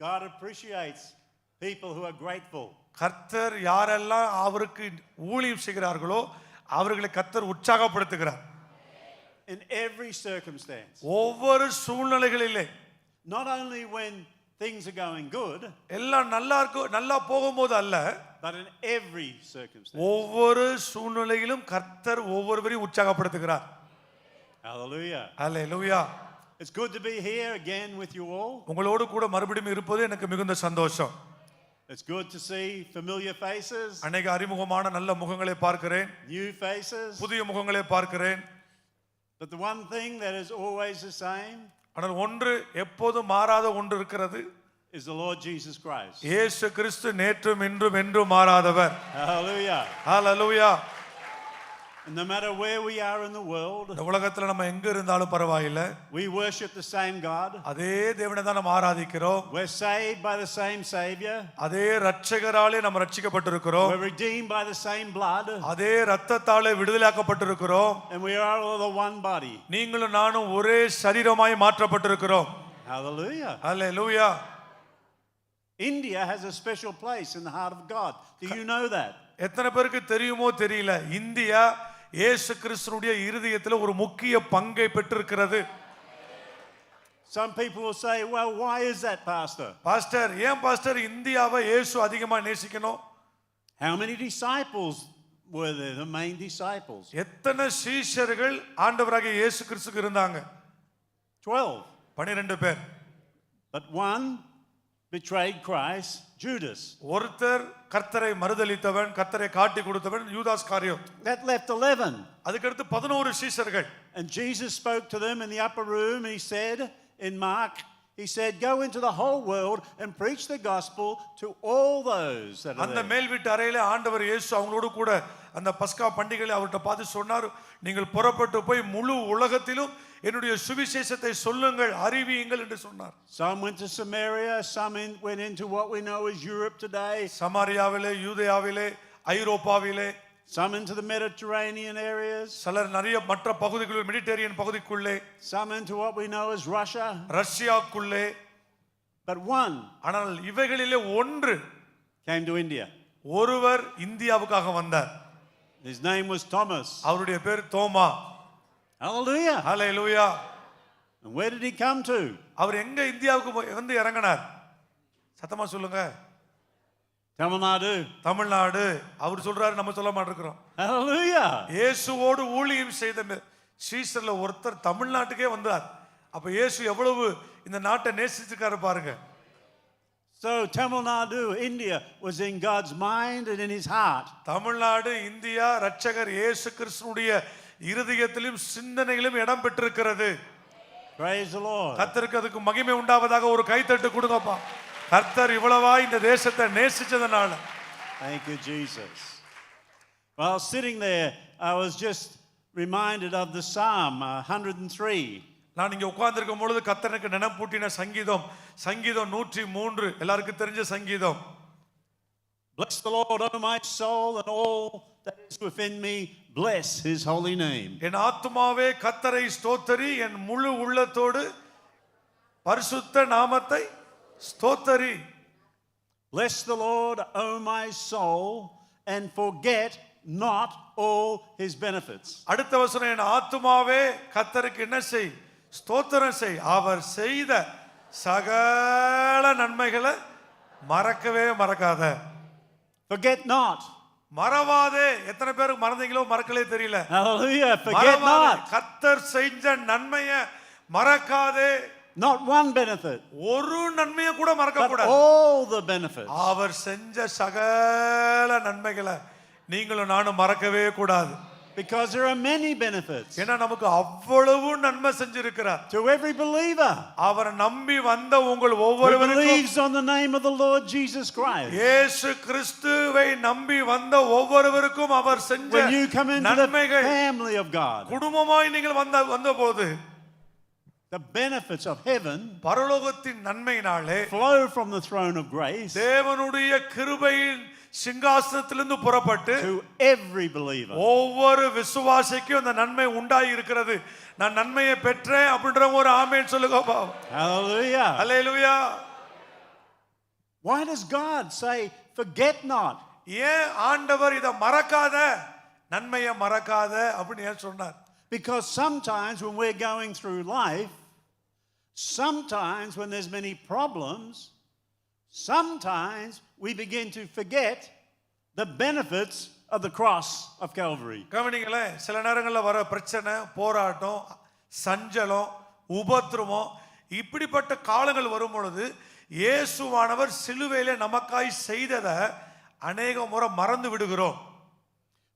God appreciates people who are grateful. கர்த்தர் யாரெல்லாம் அவருக்கு ஊழியம் செய்கிறார்களோ அவர்களை கர்த்தர் உற்சாகப்படுத்துகிறார். In every circumstance. ஒவ்வொரு சூழ்நிலைகளிலே. Not only when things are going good, எல்லாம் நல்லா போகும்போது அல்ல, but in every circumstance. ஒவ்வொரு சூழ்நிலையிலும் கர்த்தர் ஒவ்வொருவரையும் உற்சாகப்படுத்துகிறார். Hallelujah. Hallelujah. It's good to be here again with you all. உங்களோடு கூட மறுபடியும் இருப்பது எனக்கு மிகுந்த சந்தோஷம். It's good to see familiar faces. அநேக அறிமுகமான நல்ல முகங்களை பார்க்கிறேன். New faces. புதிய முகங்களை பார்க்கிறேன். But the one thing that is always the same, ஆனால் ஒன்று எப்போதும் மாறாத ஒன்று இருக்கிறது, is the Lord Jesus Christ. இயேசு கிறிஸ்து நேற்றும் இன்றும் என்றும் மாறாதவர். Hallelujah. Hallelujah. And no matter where we are in the world, இந்த உலகத்துல நம்ம எங்க இருந்தாலும் பரவாயில்லை, we worship the same God. அதே தேவனை தான் நம்ம ஆராதிக்கிறோம். We're saved by the same Savior. அதே இரட்சகராலே நம்ம ரட்சிக்கப்பட்டிருக்கிறோம். We're redeemed by the same blood. அதே இரத்தத்தாலே விடுதலையாக்கப்பட்டிருக்கிறோம். And we are all the one body. நீங்களும் நானும் ஒரே சரீரமாய் மாற்றப்பட்டிருக்கிறோம். Hallelujah. Hallelujah. India has a special place in the heart of God. Do you know that? எத்தனை பேருக்கு தெரியுமோ தெரியல, இந்தியா இயேசு கிறிஸ்துவுடைய இருதயத்தில் ஒரு முக்கிய பங்கை பெற்றிருக்கிறது. Some people will say, well, why is that, pastor? Pastor, ஏன் பாஸ்டர் இந்தியாவை இயேசு அதிகமா நேசிக்கணும்? How many disciples were there, the main disciples? எத்தனை சீஷர்கள் ஆண்டவராகிய இயேசு கிறிஸ்துக்கு இருந்தாங்க? 12 பேர். But one betrayed Christ, Judas. ஒருத்தர் கர்த்தரை மறுதலித்தவன், கர்த்தரை காட்டி கொடுத்தவன் யூதாஸ் காரியோத். That left 11. அதுக்கு அடுத்து 11 சீஷர்கள். And Jesus spoke to them in the upper room and he said in Mark, he said, go into the whole world and preach the gospel to all those that are அந்த there. மேல் வீட்டு அறையிலே ஆண்டவர் இயேசு அவங்களோடு கூட அந்த பஸ்கா பண்டிகையை அவர்கிட்ட பார்த்து சொன்னார், நீங்கள் புறப்பட்டு போய் முழு உலகத்திலும் என்னுடைய சுவிசேஷத்தை சொல்லுங்கள், அறிவியுங்கள் என்று சொன்னார். Some went to Samaria, some went into what we know as Europe today. சமாரியாவிலே, யூதேயாவிலே, ஐரோப்பாவிலே, some into the Mediterranean areas. சிலர் நிறைய மற்ற பகுதிகளில், மெடிட்டரேனியன் பகுதிக்குள்ளே, some into what we know as Russia. ரஷ்யாக்குள்ளே. But one, ஆனால் இவைகளிலே ஒன்று came to India. ஒருவர் இந்தியாவுக்காக வந்தார். His name was Thomas. அவருடைய பேர் தோமா. Hallelujah. Hallelujah. And where did he come to? அவர் எங்க இந்தியாவுக்கு வந்து இறங்கினார்? சத்தமா சொல்லுங்க. Tamil Nadu. தமிழ்நாடு. அவர் சொல்றாரு, நம்ம சொல்ல மாட்டேங்கிறோம். Hallelujah. இயேசுவோடு ஊழியம் செய்த சீஷர்ல ஒருத்தர் தமிழ்நாட்டுக்கே வந்தார். அப்ப இயேசு எவ்வளவு இந்த நாட்டை நேசிச்சிருக்காரு பாருங்க. So Tamil Nadu, India was in God's mind and in his heart. Tamil Nadu, India இரட்சகர் இயேசு கிறிஸ்துவுடைய இருதயத்திலும் சிந்தனையிலும் இடம் பெற்றிருக்கிறது. Praise the Lord. கர்த்தருக்கு அதுக்கு மகிமை உண்டாவதாக. ஒரு கைத்தட்டு கொடுங்கப்பா. கர்த்தர் இவ்வளவா இந்த தேசத்தை நேசிச்சதனால. Thank you, Jesus. While sitting there, I was just reminded of the Psalm 103. நான் இங்க உட்கார்ந்திருக்கும் பொழுது கர்த்தருக்கு நினைப்பூட்டின சங்கீதம் 103, எல்லாருக்கும் தெரிஞ்ச சங்கீதம். Bless the Lord, O my soul, and all that is within me, bless his holy name. என் ஆத்துமாவே கர்த்தரை ஸ்தோத்தரி, என் முழு உள்ளத்தோடு பரிசுத்த நாமத்தை ஸ்தோத்தரி. Bless the Lord, O my soul, and forget not all his benefits. அடுத்த வசனம், என் ஆத்துமாவே கர்த்தருக்கு என்ன செய்? ஸ்தோத்திரம் செய். அவர் செய்த சகல நன்மைகளை மறக்கவே மறக்காத. Forget not. மறவாதே. எத்தனை பேருக்கு மறந்தீங்களோ மறக்கலே தெரியல. Hallelujah. Forget not. கர்த்தர் செஞ்ச நன்மையை மறக்காதே. Not one benefit. ஒரு நன்மையை கூட மறக்க But கூடாது. all the benefits. அவர் செஞ்ச சகல நன்மைகளை நீங்களும் நானும் மறக்கவே கூடாது. Because there are many benefits. ஏன்னா நமக்கு அவ்வளவு நன்மை செஞ்சிருக்கிறார். To every believer. அவரை நம்பி வந்த உங்கள் Who ஒவ்வொருவருக்கும், believes on the name of the Lord Jesus Christ. இயேசு கிறிஸ்துவை நம்பி வந்த ஒவ்வொருவருக்கும் அவர் செஞ்ச When you come into the நன்மைகள், family of God, குடும்பமாய் நீங்கள் வந்தபோது the benefits of heaven பரலோகத்தின் நன்மையினாலே flow from the throne of grace தேவனுடைய கிருபையின் சிங்காசனத்திலிருந்து புறப்பட்டு to every believer. ஒவ்வொரு விசுவாசிக்கும் அந்த நன்மை உண்டாகி இருக்கிறது. நான் நன்மையை பெற்றேன் அப்படின்ற ஒரு ஆமென் சொல்லுங்க. Hallelujah. Hallelujah. Why does God say, forget not? ஏன் ஆண்டவர் இதை மறக்காத, நன்மையை மறக்காத அப்படின்னு ஏன் சொன்னார்? Because sometimes when we're going through life, sometimes when there's many problems, sometimes we begin to forget the benefits of the cross of Calvary. கவனிங்களேன், சில நேரங்களில் வர பிரச்சனை, போராட்டம், சஞ்சலம், உபத்திரவம், இப்படிப்பட்ட காலங்கள் வரும் பொழுது இயேசுவானவர் சிலுவையிலே நமக்காய் செய்ததை அநேக முறை மறந்து விடுகிறோம்.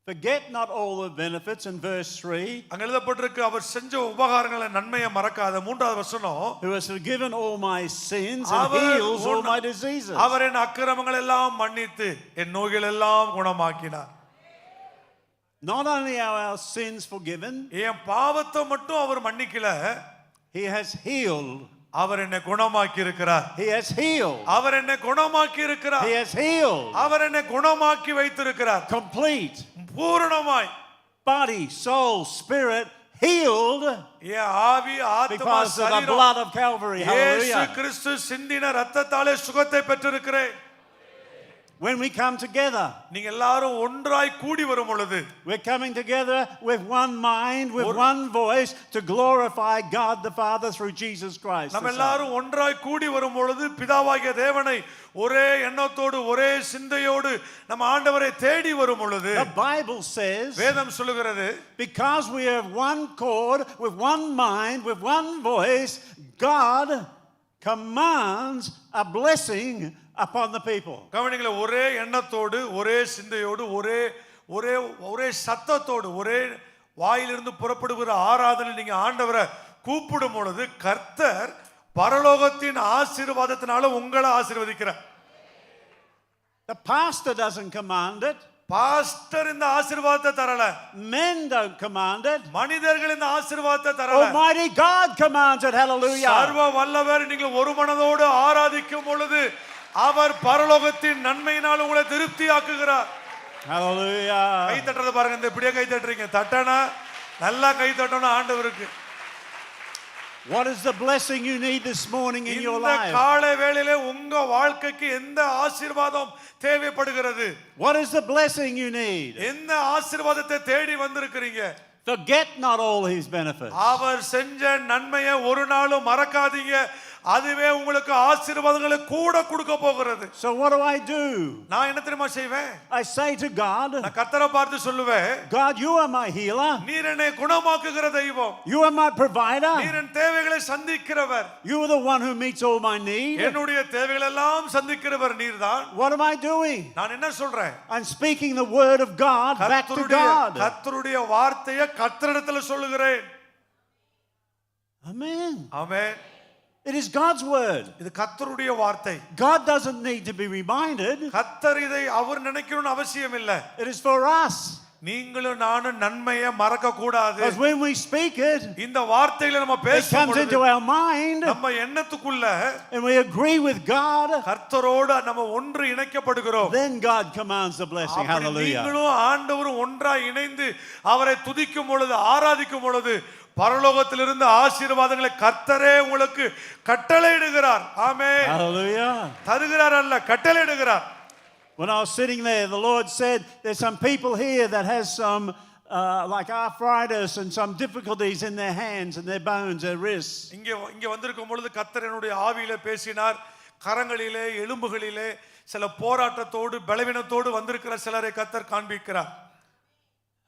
Forget not all the benefits in verse 3. அங்க எழுதப்பட்டிருக்கு, அவர் செஞ்ச உபகாரங்களை நன்மையை மறக்காத. மூன்றாவது வசனம், who has forgiven all my sins and heals all my diseases. அவர் என் அக்கிரமங்கள் எல்லாம் மன்னித்து என் நோய்கள் எல்லாம் குணமாக்கினார். Not only are our sins forgiven, என் பாவத்தை மட்டும் அவர் மன்னிக்கல, he has healed. அவர் என்னை குணமாக்கி இருக்கிறார். He has healed. அவர் என்னை குணமாக்கி இருக்கிறார். He has healed. அவர் என்னை குணமாக்கி வைத்திருக்கிறார். Complete. பூரணமாய். Body, soul, spirit healed. என் ஆவி, ஆத்மா, because of the சரீரம் blood of Calvary. இயேசு Hallelujah. கிறிஸ்து சிந்தின இரத்தத்தாலே சுகத்தை பெற்றிருக்கிறேன். When we come together, நீங்க எல்லாரும் ஒன்றாய் கூடி வரும் பொழுது, we're coming together with one mind, with one voice to glorify God the Father through Jesus Christ. நம்ம எல்லாரும் ஒன்றாய் கூடி வரும் பொழுது பிதாவாகிய தேவனை ஒரே எண்ணத்தோடு ஒரே சிந்தையோடு நம்ம ஆண்டவரை தேடி வரும் பொழுது, the Bible says, வேதம் சொல்லுகிறது, because we have one chord, with one mind, with one voice, God commands a blessing upon the people. கவனிங்களே, ஒரே எண்ணத்தோடு ஒரே சிந்தையோடு ஒரே ஒரே ஒரே சத்தத்தோடு ஒரே வாயிலிருந்து புறப்படுகிற ஆராதனை நீங்க ஆண்டவரை கூப்பிடும் பொழுது கர்த்தர் பரலோகத்தின் ஆசீர்வாதத்தினால உங்களை ஆசீர்வதிக்கிறார். The pastor doesn't command it. Pastor இந்த ஆசீர்வாதத்தை தரல. Men don't command it. மனிதர்கள் இந்த ஆசீர்வாதத்தை தரல. Almighty God commands it. Hallelujah. சர்வ வல்லவர் நீங்கள் ஒரு மனதோடு ஆராதிக்கும் பொழுது அவர் பரலோகத்தின் நன்மையினால் உங்களை திருப்தியாக்குகிறார். Hallelujah. கை தட்டறத பாருங்க, இந்த இப்படியே கை தட்டுறீங்க. தட்டனா நல்லா கை தட்டணும் ஆண்டவருக்கு. What is the blessing you need this morning in your இந்த life? காலை வேளையிலே உங்க வாழ்க்கைக்கு எந்த ஆசீர்வாதம் தேவைப்படுகிறது? What is the blessing you need? எந்த ஆசீர்வாதத்தை தேடி வந்திருக்கிறீங்க? Forget not all his benefits. அவர் செஞ்ச நன்மையை ஒரு நாளும் மறக்காதீங்க. அதுவே உங்களுக்கு ஆசீர்வாதங்களை கூட கொடுக்க போகிறது. So what do I do? நான் என்ன தெரியுமா செய்வேன்? I say to God, நான் கர்த்தரை பார்த்து சொல்லுவேன், God, you are my healer. நீர் என்னை குணமாக்குகிற தெய்வம். You are my provider. நீர் என் தேவைகளை சந்திக்கிறவர். You are the one who meets all my need. என்னுடைய தேவைகளை எல்லாம் சந்திக்கிறவர் நீர்தான். What am I doing? நான் என்ன சொல்றேன்? I'm speaking the word of God back to God. கர்த்தருடைய வார்த்தையை கர்த்தரிடத்தில் சொல்லுகிறேன். Amen. Amen. It is God's word. இது கர்த்தருடைய வார்த்தை. God doesn't need to be reminded. கர்த்தர் இதை அவர் நினைக்கணும்னு அவசியம் இல்லை. It is for us. நீங்களும் நானும் நன்மையை மறக்க கூடாது. Because when we speak it, இந்த வார்த்தைகளை நம்ம it comes பேசும்போது into our mind நம்ம எண்ணத்துக்குள்ள and we agree with God. கர்த்தரோடு நம்ம ஒன்று இணைக்கப்படுகிறோம். Then God commands the blessing. அப்படி Hallelujah. நீங்களும் ஆண்டவரும் ஒன்றாய் இணைந்து அவரை துதிக்கும் பொழுது ஆராதிக்கும் பொழுது பரலோகத்திலிருந்து ஆசீர்வாதங்களை கர்த்தரே உங்களுக்கு கட்டளையிடுகிறார். ஆமென். Hallelujah. தருகிறார் அல்ல, கட்டளையிடுகிறார். When I was sitting there, the Lord said, there's some people here that has some like arthritis and some difficulties in their hands and their bones, their wrists. இங்க வந்திருக்கும் பொழுது கர்த்தர் என்னுடைய ஆவியிலே பேசினார். கரங்களிலே எலும்புகளிலே சில போராட்டத்தோடு பலவீனத்தோடு வந்திருக்கிற சிலரை கர்த்தர் காண்பிக்கிறார்.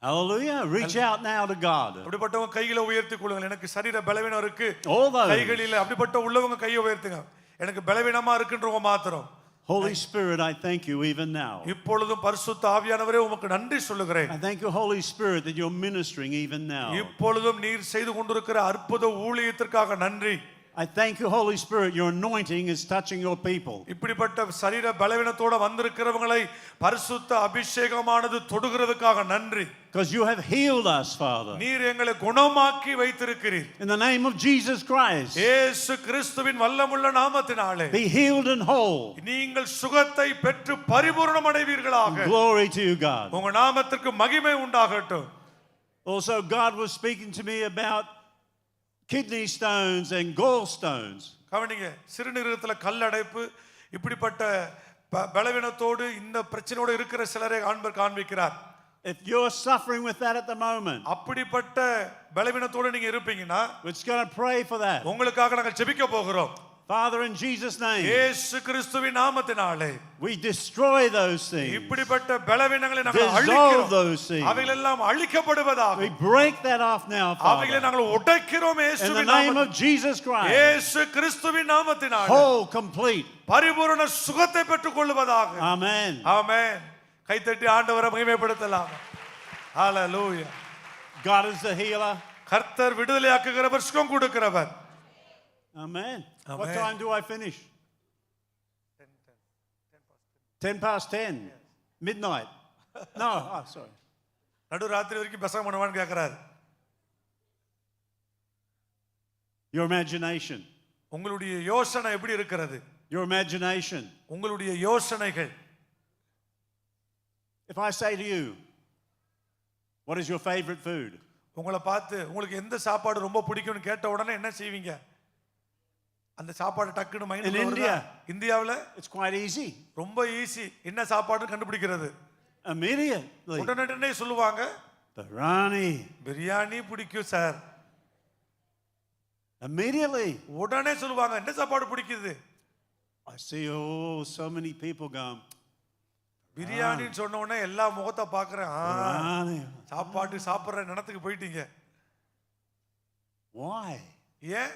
Hallelujah. Reach out now to God. அப்படிப்பட்டவங்க கைகளை உயர்த்தி கொள்ளுங்கள். எனக்கு சரீர பலவீனம் இருக்கு. All those. கைகளிலே அப்படிப்பட்ட உள்ளவங்க கையை உயர்த்துங்க. எனக்கு பலவீனமா இருக்குன்றவங்க மாத்திரம். Holy Spirit, I thank you even now. இப்பொழுதும் பரிசுத்த ஆவியானவரே உமக்கு நன்றி சொல்லுகிறேன். I thank you, Holy Spirit, that you're ministering even now. இப்பொழுதும் நீர் செய்து கொண்டிருக்கிற அற்புத ஊழியத்திற்காக நன்றி. I thank you, Holy Spirit, your anointing is touching your people. இப்படிப்பட்ட சரீர பலவீனத்தோட வந்திருக்கிறவங்களை பரிசுத்த அபிஷேகமானது தொடுகிறதுக்காக நன்றி. Because you have healed us, Father. நீர் எங்களை குணமாக்கி வைத்திருக்கிறீர். In the name of Jesus Christ. இயேசு கிறிஸ்துவின் வல்லமுள்ள நாமத்தினாலே Be healed and whole. நீங்கள் சுகத்தை பெற்று பரிபூரணம் அடைவீர்களாக. Glory to you, God. உங்க நாமத்திற்கு மகிமை உண்டாகட்டும். Also, God was speaking to me about kidney stones and gallstones. கவனிங்க, சிறுநீரகத்துல கல்லடைப்பு இப்படிப்பட்ட பலவீனத்தோடு இந்த பிரச்சனையோடு இருக்கிற சிலரை ஆண்டவர் காண்பிக்கிறார். If you're suffering with that at the moment, அப்படிப்பட்ட பலவீனத்தோடு நீங்க இருப்பீங்கன்னா we're just going to pray for that. உங்களுக்காக நாங்கள் ஜெபிக்க போகிறோம். Father, in Jesus' name, இயேசு கிறிஸ்துவின் நாமத்தினாலே we destroy those things. இப்படிப்பட்ட பலவீனங்களை நாங்கள் Dissolve அழிக்கிறோம். those things. அவைகள் எல்லாம் அழிக்கப்படுவதாக. We break that off now, அவைகளை Father. நாங்கள் உடைக்கிறோம் In the இயேசுவின் name of நாமத்தில். Jesus Christ, இயேசு கிறிஸ்துவின் நாமத்தினாலே whole, complete. பரிபூரண சுகத்தை பெற்றுக் கொள்வதாக. Amen. ஆமென். கைத்தட்டி ஆண்டவரை மகிமைப்படுத்தலாம். ஹalleluya. God is the healer. கர்த்தர் விடுதலையாக்குகிறவர், சுகம் கொடுக்கிறவர். Amen. What Amen. time do I finish? 10 past 10. Midnight. No, sorry. நடு ராத்திரி வரைக்கும் பிரசங்கம் பண்ணுவான்னு கேட்கிறாரு. Your imagination. உங்களுடைய யோசனை எப்படி இருக்கிறது? Your imagination. உங்களுடைய யோசனைகள். If I say to you, what is your favorite food? உங்களை பார்த்து உங்களுக்கு எந்த சாப்பாடு ரொம்ப பிடிக்கும்னு கேட்ட உடனே என்ன செய்வீங்க? அந்த சாப்பாடு டக்குன்னு மைண்ட்ல வருதா? India. இந்தியாவுல It's quite easy. ரொம்ப ஈஸி. என்ன சாப்பாடுன்னு கண்டுபிடிக்கிறது. Immediately. உடனே சொல்லுவாங்க, Biryani. பிரியாணி பிடிக்கும் சார். Immediately. உடனே சொல்லுவாங்க, என்ன சாப்பாடு பிடிக்குது? I see, oh, so many people going, பிரியாணின்னு சொன்ன உடனே எல்லா முகத்தை பார்க்கறேன். Biryani. சாப்பாடு சாப்பிடுற நிலத்துக்கு போயிட்டீங்க. Why? ஏன்?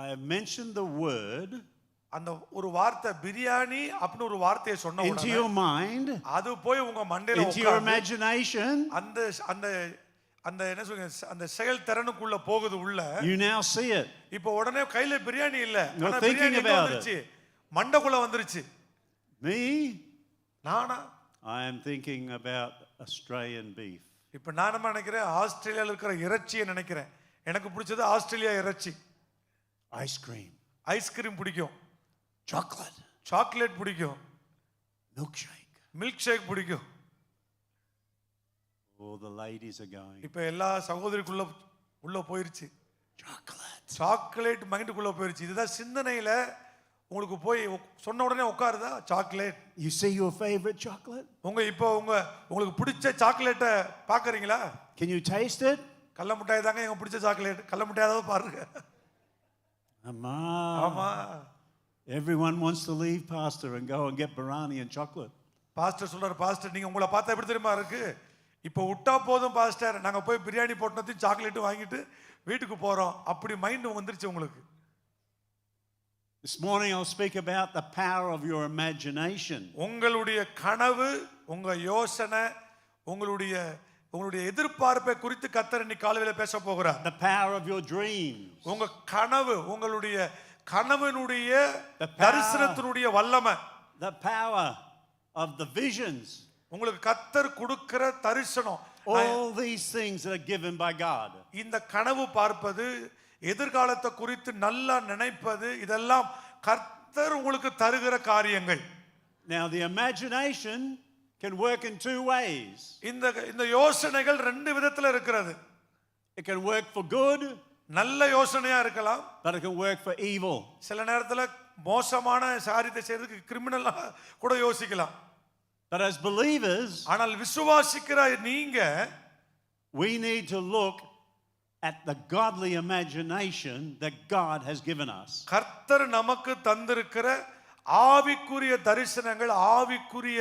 I have mentioned the word அந்த ஒரு வார்த்தை பிரியாணி அப்படின்னு ஒரு வார்த்தையை சொன்ன into உடனே your mind, அது போய் உங்க மண்டையில into your உட்கார்ந்து imagination. அந்த அந்த அந்த என்ன சொல்லுங்க அந்த செயல் திறனுக்குள்ள போகுது உள்ள. You now see it. இப்போ உடனே கையில பிரியாணி இல்ல. You're ஆனா thinking பிரியாணி எங்க about வந்துருச்சு? மண்டைக்குள்ள வந்துருச்சு. Me? நானா? I am thinking about Australian beef. இப்போ நான் என்ன நினைக்கிறேன்? ஆஸ்திரேலியால இருக்கிற இறைச்சியை நினைக்கிறேன். எனக்கு பிடிச்சது ஆஸ்திரேலியா இறைச்சி. Ice cream. ஐஸ்கிரீம் பிடிக்கும். Chocolate. சாக்லேட் பிடிக்கும். Milkshake. மில்க் ஷேக் பிடிக்கும். All the ladies are going, இப்போ எல்லா சகோதரிக்குள்ள உள்ள போயிருச்சு. chocolate. சாக்லேட் மைண்டுக்குள்ள போயிருச்சு. இதுதான் சிந்தனையில உங்களுக்கு போய் சொன்ன உடனே உட்காருதா chocolate. You see your favorite chocolate? உங்களுக்கு பிடிச்ச சாக்லேட்டை பாக்குறீங்களா? Can you taste it? கள்ள மிட்டாய் தாங்க எங்க பிடிச்ச சாக்லேட். கள்ள மிட்டாயாவது பாருங்க. Amma. ஆமா. Everyone wants to leave pastor and go and get biryani and chocolate. Pastor சொல்றாரு, பாஸ்டர் நீங்க உங்களை பார்த்தா எப்படி தெரியுமா இருக்கு? இப்போ விட்டா போதும் பாஸ்டர், நாங்க போய் பிரியாணி போட்டதையும் சாக்லேட்டும் வாங்கிட்டு வீட்டுக்கு போறோம். அப்படி மைண்ட் வந்துருச்சு உங்களுக்கு. This morning I'll speak about the power of your imagination. உங்களுடைய கனவு, உங்க யோசனை, உங்களுடைய எதிர்பார்ப்பை குறித்து கர்த்தர் இன்னைக்கு காலையில பேச போகிறார். The power of your dreams. உங்க கனவு, உங்களுடைய கனவினுடைய தரிசனத்தினுடைய வல்லமை. The power of the visions. உங்களுக்கு கர்த்தர் கொடுக்கிற தரிசனம். All these things that are given by God. இந்த கனவு பார்ப்பது, எதிர்காலத்தை குறித்து நல்லா நினைப்பது, இதெல்லாம் கர்த்தர் உங்களுக்கு தருகிற காரியங்கள். Now the imagination can work in two ways. இந்த யோசனைகள் ரெண்டு விதத்துல இருக்கிறது. It can work for good, நல்ல யோசனையா இருக்கலாம். but it can work for evil. சில நேரத்துல மோசமான காரியத்தை செய்யறதுக்கு கிரிமினலா கூட யோசிக்கலாம். But as believers, ஆனால் விசுவாசிக்கிற நீங்க we need to look at the godly imagination that God has given us. கர்த்தர் நமக்கு தந்திருக்கிற ஆவிக்குரிய தரிசனங்கள், ஆவிக்குரிய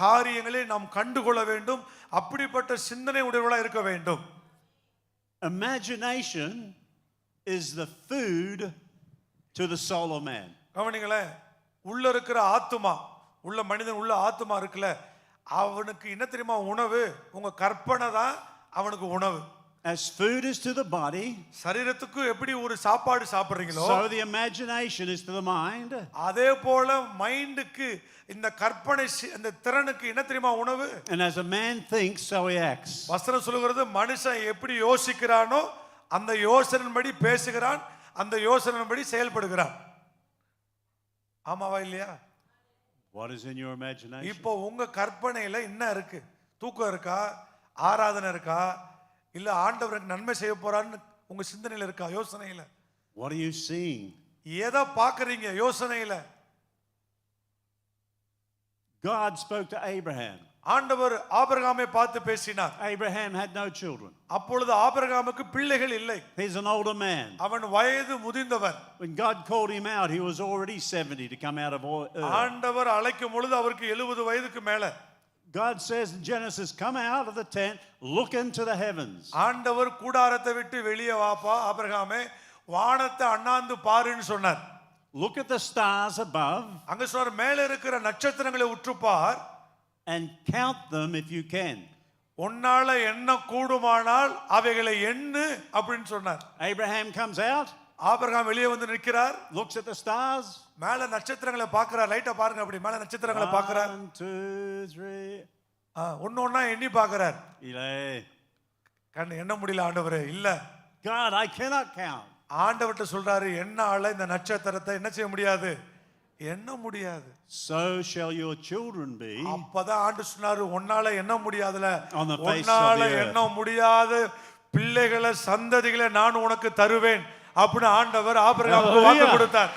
காரியங்களை நாம் கண்டுகொள்ள வேண்டும். அப்படிப்பட்ட சிந்தனை உடையவர்களா இருக்க வேண்டும். Imagination is the food to the soul of man. கவனிங்களேன், உள்ள இருக்கிற ஆத்துமா, உள்ள மனிதன் உள்ள ஆத்துமா இருக்குல்ல, அவனுக்கு என்ன தெரியுமா உணவு? உங்க கற்பனை தான் அவனுக்கு உணவு. As food is to the body, சரீரத்துக்கு எப்படி ஒரு சாப்பாடு சாப்பிடுறீங்களோ, so the imagination is to the mind. அதே போல மைண்டுக்கு இந்த கற்பனை இந்த திறனுக்கு என்ன தெரியுமா உணவு? And as a man thinks, so he acts. வசனம் சொல்லுகிறது, மனுஷன் எப்படி யோசிக்கிறானோ அந்த யோசனையின்படி பேசுகிறான், அந்த யோசனையின்படி செயல்படுகிறான். ஆமாவா இல்லையா? What is in your imagination? இப்போ உங்க கற்பனையில என்ன இருக்கு? தூக்கம் இருக்கா? ஆராதனை இருக்கா? இல்ல ஆண்டவருக்கு நன்மை செய்ய போறான்னு உங்க சிந்தனையில இருக்கா? யோசனையில What are you seeing? எதை பாக்குறீங்க? யோசனையில God spoke to Abraham. ஆண்டவர் ஆபிரகாமை பார்த்து பேசினார். Abraham had no children. அப்பொழுது ஆபிரகாமுக்கு பிள்ளைகள் இல்லை. He's an older man. அவன் வயது முதிர்ந்தவன். When God called him out, he was already 70 to come out of Ur. ஆண்டவர் அழைக்கும் பொழுது அவருக்கு 70 வயதுக்கு மேல. God says in Genesis, come out of the tent, look into the heavens. ஆண்டவர் கூடாரத்தை விட்டு வெளியே வாப்பா ஆபிரகாமே, வானத்தை அண்ணாந்து பாருன்னு சொன்னார். Look at the stars above அங்க சொன்னார், மேல இருக்கிற நட்சத்திரங்களை உற்று பார். and count them if you can. உன்னால எண்ண கூடுமானால் அவைகளை எண்ணு அப்படின்னு சொன்னார். Abraham comes out, ஆபிரகாம் வெளியே வந்து நிற்கிறார். looks at the stars. மேல நட்சத்திரங்களை பார்க்கிறார். லைட்டா பாருங்க, அப்படி மேல நட்சத்திரங்களை பார்க்கிறார். 1, 2, 3. ஒன்னொன்னா எண்ணி பார்க்கிறார். Ile. கண்ணு எண்ண முடியல ஆண்டவரே. இல்ல God, I cannot count. ஆண்டவர்ட்ட சொல்றாரு, என்னால இந்த நட்சத்திரத்தை என்ன செய்ய முடியாது, எண்ண முடியாது. So shall your children be அப்பதான் ஆண்டு சொன்னாரு, உன்னால எண்ண முடியாதுல, on the face of உன்னால the எண்ண earth. முடியாத பிள்ளைகளை சந்ததிகளை நான் உனக்கு தருவேன் அப்படின்னு ஆண்டவர் ஆபிரகாமுக்கு வாக்கு கொடுத்தார்.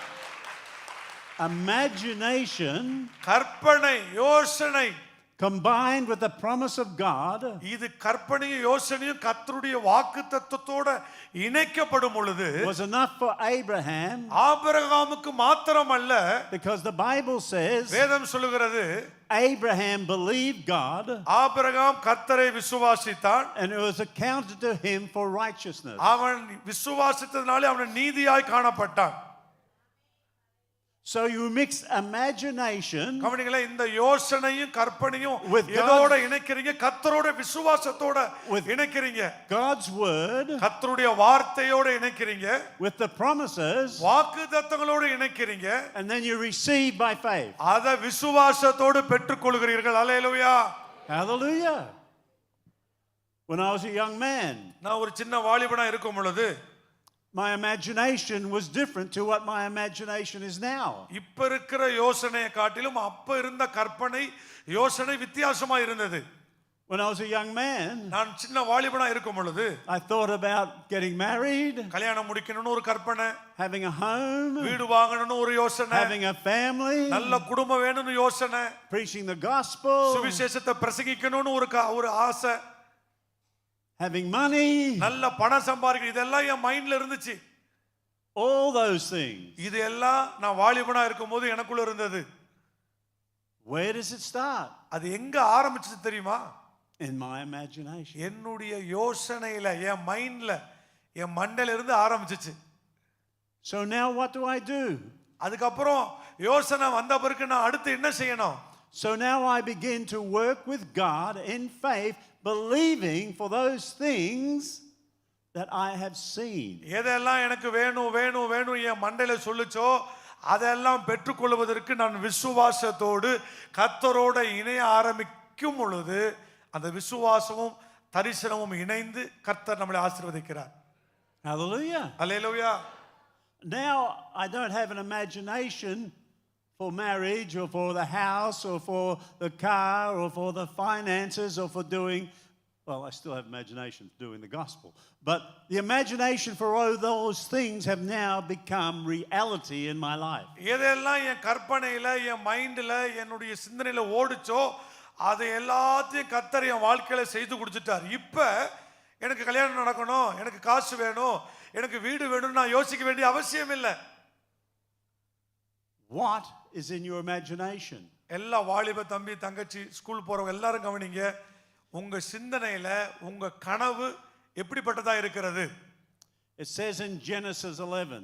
Imagination கற்பனை யோசனை combined with the promise of God இது கற்பனையும் யோசனையும் கர்த்தருடைய வாக்குத்தத்தத்தோட இணைக்கப்படும் பொழுது was enough for Abraham, ஆபிரகாமுக்கு மாத்திரமல்ல, because the Bible says வேதம் சொல்லுகிறது, Abraham believed God ஆபிரகாம் கர்த்தரை விசுவாசித்தான், and it was accounted to him for righteousness. அவன் விசுவாசித்ததினாலே அவன் நீதியாய் காணப்பட்டான். So you mix imagination கவனிங்களே, இந்த யோசனையும் கற்பனையும் With God- எதோட இணைக்கிறீங்க, கர்த்தரோட விசுவாசத்தோட With- இணைக்கிறீங்க, God's word கர்த்தருடைய வார்த்தையோட இணைக்கிறீங்க, with the promises, வாக்குத்தத்தங்களோட இணைக்கிறீங்க, and then you receive by faith. அத விசுவாசத்தோடு பெற்றுக்கொள்கிறீர்கள். அல்லேலூயா. Hallelujah. When I was a young man, நான் ஒரு சின்ன வாலிபனா இருக்கும் பொழுது my imagination was different to what my imagination is now. இப்ப இருக்கிற யோசனையை காட்டிலும் அப்ப இருந்த கற்பனை யோசனை வித்தியாசமா இருந்தது. When I was a young man, நான் சின்ன வாலிபனா இருக்கும் பொழுது I thought about getting married, கல்யாணம் முடிக்கணும்னு ஒரு கற்பனை, having a home, வீடு வாங்கணும்னு ஒரு யோசனை, having a family, நல்ல குடும்பம் வேணும்னு யோசனை, preaching the gospel, சுவிசேஷத்தை பிரசங்கிக்கணும்னு ஒரு ஆசை, having money, நல்ல பணம் சம்பாதிக்கணும், இதெல்லாம் என் மைண்ட்ல இருந்துச்சு. all those things. இது எல்லாம் நான் வாலிபனா இருக்கும்போது எனக்குள்ள இருந்தது. Where does it start? அது எங்க ஆரம்பிச்சது தெரியுமா? In my imagination. என்னுடைய யோசனையில, என் மைண்ட்ல, என் மண்டையில இருந்து ஆரம்பிச்சிச்சு. So now what do I do? அதுக்கப்புறம் யோசனை வந்த பிறகு நான் அடுத்து என்ன செய்யணும்? So now I begin to work with God in faith, believing for those things that I have seen. எதெல்லாம் எனக்கு வேணும் வேணும் வேணும் என் மண்டையில சொல்லுச்சோ அதெல்லாம் பெற்றுக்கொள்வதற்கு நான் விசுவாசத்தோடு கர்த்தரோட இணைய ஆரம்பிக்கும் பொழுது அந்த விசுவாசமும் தரிசனமும் இணைந்து கர்த்தர் நம்மளை ஆசீர்வதிக்கிறார். Hallelujah. Hallelujah. Now I don't have an imagination for marriage or for the house or for the car or for the finances or for doing, well, I still have imagination for doing the gospel. But the imagination for all those things have now become reality in my life. எதெல்லாம் என் கற்பனையில, என் மைண்ட்ல, என்னுடைய சிந்தனையில ஓடுச்சோ அதை எல்லாத்தையும் கர்த்தர் என் வாழ்க்கையில செய்து கொடுத்துட்டார். இப்ப எனக்கு கல்யாணம் நடக்கணும், எனக்கு காசு வேணும், எனக்கு வீடு வேணும்னு நான் யோசிக்க வேண்டிய அவசியம் இல்லை. What is in your imagination? எல்லா வாலிப தம்பி தங்கச்சி ஸ்கூல் போறவங்க எல்லாரும் கவனிங்க, உங்க சிந்தனையில உங்க கனவு எப்படிப்பட்டதா இருக்கிறது? It says in Genesis 11,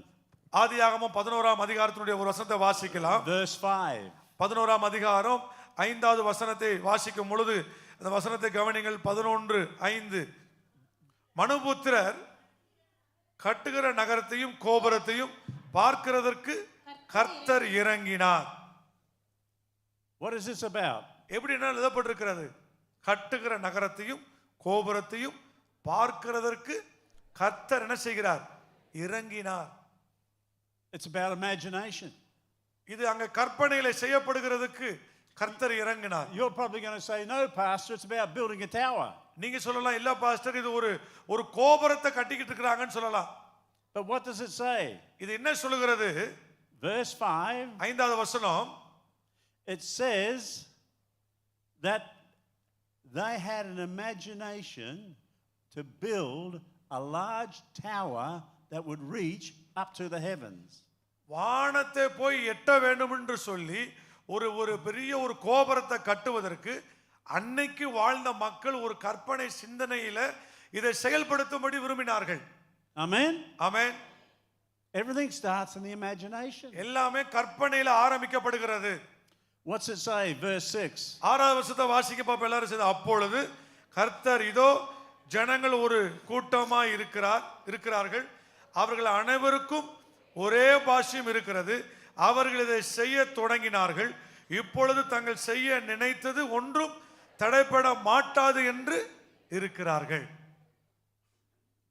ஆதியாகமம் 11ஆம் அதிகாரத்தினுடைய ஒரு வசனத்தை வாசிக்கலாம். verse 5. 11ஆம் அதிகாரம் 5வது வசனத்தை வாசிக்கும் பொழுது அந்த வசனத்தை கவனிங்கள். 11:5 மனுபுத்திரர் கட்டுகிற நகரத்தையும் கோபுரத்தையும் பார்க்கிறதற்கு கர்த்தர் இறங்கினார். What is this about? எப்படி என்ன எழுதப்பட்டிருக்கிறது? கட்டுகிற நகரத்தையும் கோபுரத்தையும் பார்க்கிறதற்கு கர்த்தர் என்ன செய்கிறார்? இறங்கினார். It's about imagination. இது அங்க கற்பனையில செய்யப்படுகிறதுக்கு கர்த்தர் இறங்கினார். You're probably going to say, no, Pastor, it's about building a tower. நீங்க சொல்லலாம், இல்ல பாஸ்டர் இது ஒரு கோபுரத்தை கட்டிக்கிட்டு இருக்காங்கன்னு சொல்லலாம். But what does it say? இது என்ன சொல்லுகிறது? Verse 5, 5வது வசனம், it says, that they had an imagination to build a large tower that would reach up to the heavens. வானத்தை போய் எட்ட வேண்டும் என்று சொல்லி ஒரு ஒரு பெரிய ஒரு கோபுரத்தை கட்டுவதற்கு அன்னைக்கு வாழ்ந்த மக்கள் ஒரு கற்பனை சிந்தனையில இதை செயல்படுத்தும்படி விரும்பினார்கள். Amen? Amen. Everything starts in the imagination. எல்லாமே கற்பனையில ஆரம்பிக்கப்படுகிறது. What's it say? Verse 6. 6வது வசனத்தை வாசிக்க பாப்போம் எல்லாரும் சேர்ந்து. அப்பொழுது கர்த்தர் இதோ ஜனங்கள் ஒரு கூட்டமாய் இருக்கிறார்கள், அவர்கள் அனைவருக்கும் ஒரே பாஷையும் இருக்கிறது, அவர்கள் இதை செய்ய தொடங்கினார்கள், இப்பொழுது தங்கள் செய்ய நினைத்தது ஒன்றும் தடைபட மாட்டாது என்று இருக்கிறார்கள்.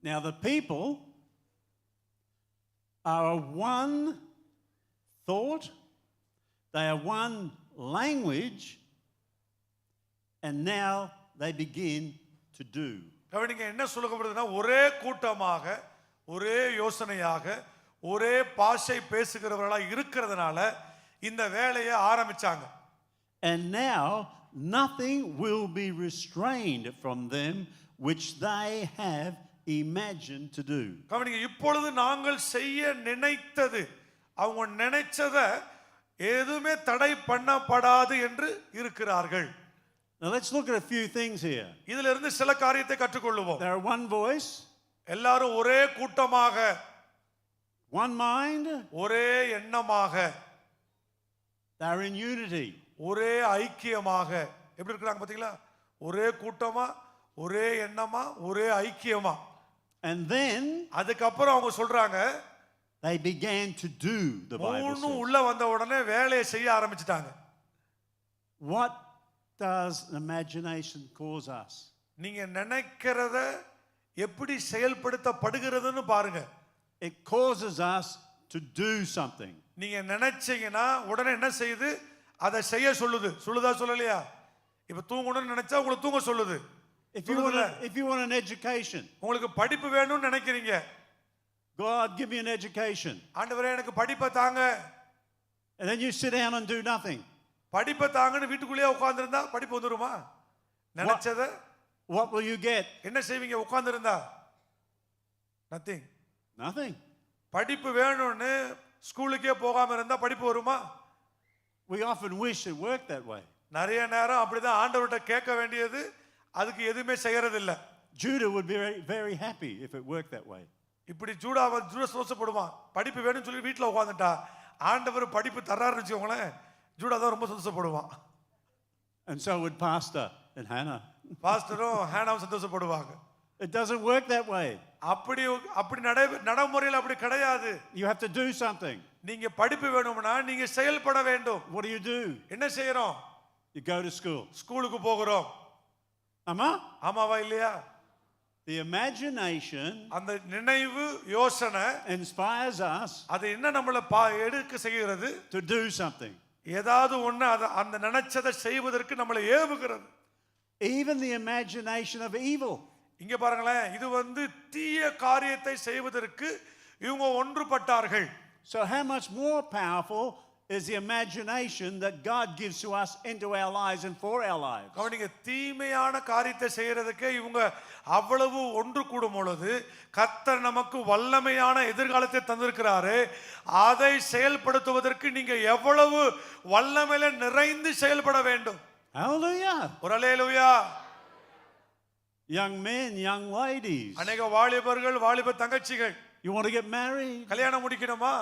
Now the people are one thought, they are one language, and now they begin to do. கவனிங்க, என்ன சொல்லப்படுதுன்னா ஒரே கூட்டமாக ஒரே யோசனையாக ஒரே பாஷை பேசுகிறவர்களாக இருக்கிறதுனால இந்த வேலையை ஆரம்பிச்சாங்க. And now nothing will be restrained from them which they have imagined to do. கவனிங்க, இப்பொழுது நாங்கள் செய்ய நினைத்தது, அவங்க நினைச்சத எதுவுமே தடை பண்ணப்படாது என்று இருக்கிறார்கள். Now let's look at a few things here. இதிலிருந்து இருந்து சில காரியத்தை கற்றுக்கொள்வோம். There are one voice, எல்லாரும் ஒரே கூட்டமாக, one mind, ஒரே எண்ணமாக, they are in unity. ஒரே ஐக்கியமாக. எப்படி இருக்காங்க பாத்தீங்களா? ஒரே கூட்டமா, ஒரே எண்ணமா, ஒரே ஐக்கியமா. And then அதுக்கப்புறம் அவங்க சொல்றாங்க, they began to do, the Bible மூணு says. உள்ள வந்த உடனே வேலையை செய்ய ஆரம்பிச்சிட்டாங்க. What does imagination cause us? நீங்க நினைக்கிறத எப்படி செயல்படுத்தப்படுகிறதுன்னு பாருங்க. It causes us to do something. நீங்க நினைச்சீங்கன்னா உடனே என்ன செய்யுது? அதை செய்ய சொல்லுது. சொல்லுதா சொல்லலையா? இப்ப தூங்கணும்னு நினைச்சா உங்களை தூங்க சொல்லுது. If you want an education, உங்களுக்கு படிப்பு வேணும்னு நினைக்கிறீங்க, God give me an education, ஆண்டவரே எனக்கு படிப்பை தாங்க, and then you sit down and do nothing. படிப்பை தாங்கன்னு வீட்டுக்குள்ளேயே உட்கார்ந்திருந்தா படிப்பு வந்துருமா? நினைச்சத What will you get? என்ன செய்வீங்க உட்கார்ந்திருந்தா? நத்திங். Nothing. படிப்பு வேணும்னு ஸ்கூலுக்கே போகாம இருந்தா படிப்பு வருமா? We often wish it worked that way. நிறைய நேரம் அப்படிதான் ஆண்டவர்கிட்ட கேட்க வேண்டியது, அதுக்கு எதுவுமே செய்யறது இல்ல. Judah would be very, very happy if it worked that way. இப்படி ஜூடா சந்தோஷப்படுவான். படிப்பு வேணும்னு சொல்லி வீட்டுல உட்கார்ந்துட்டா ஆண்டவர் படிப்பு தர்றாருன்னு வச்சுக்கோங்களேன், ஜூடா தான் ரொம்ப சந்தோஷப்படுவான். And so would Pastor and Hannah. பாஸ்டரும் ஹேனாவும் சந்தோஷப்படுவாங்க. It doesn't work that way. அப்படி நடைமுறையில் அப்படி கிடையாது. You have to do something. நீங்க படிப்பு வேணும்னா நீங்க செயல்பட வேண்டும். What do? என்ன செய்யறோம்? You go to school. ஸ்கூலுக்கு போகிறோம். ஆமாவா இல்லையா? The imagination அந்த நினைவு யோசனை inspires us அது என்ன நம்மளை எடுக்க செய்கிறது? to do something. ஏதாவது ஒண்ணு அந்த நினைச்சதை செய்வதற்கு நம்மளை ஏவுகிறது. Even the imagination of evil. இங்க பாருங்களேன், இது தீய காரியத்தை செய்வதற்கு இவங்க ஒன்றுபட்டார்கள். So how much more powerful is the imagination that God gives to us into our lives and for our lives? கவனிங்க, தீமையான காரியத்தை செய்யறதுக்கு இவங்க அவ்வளவு ஒன்று கூடும் பொழுது கர்த்தர் நமக்கு வல்லமையான எதிர்காலத்தை தந்திருக்கிறாரு. அதை செயல்படுத்துவதற்கு நீங்க எவ்வளவு வல்லமையில நிறைந்து செயல்பட வேண்டும். Hallelujah. ஒரு அல்லேலூயா. Young men, young ladies. அநேக வாலிபர்கள், வாலிப தங்கச்சிகள், You want to get married? கல்யாணம் முடிக்கணுமா?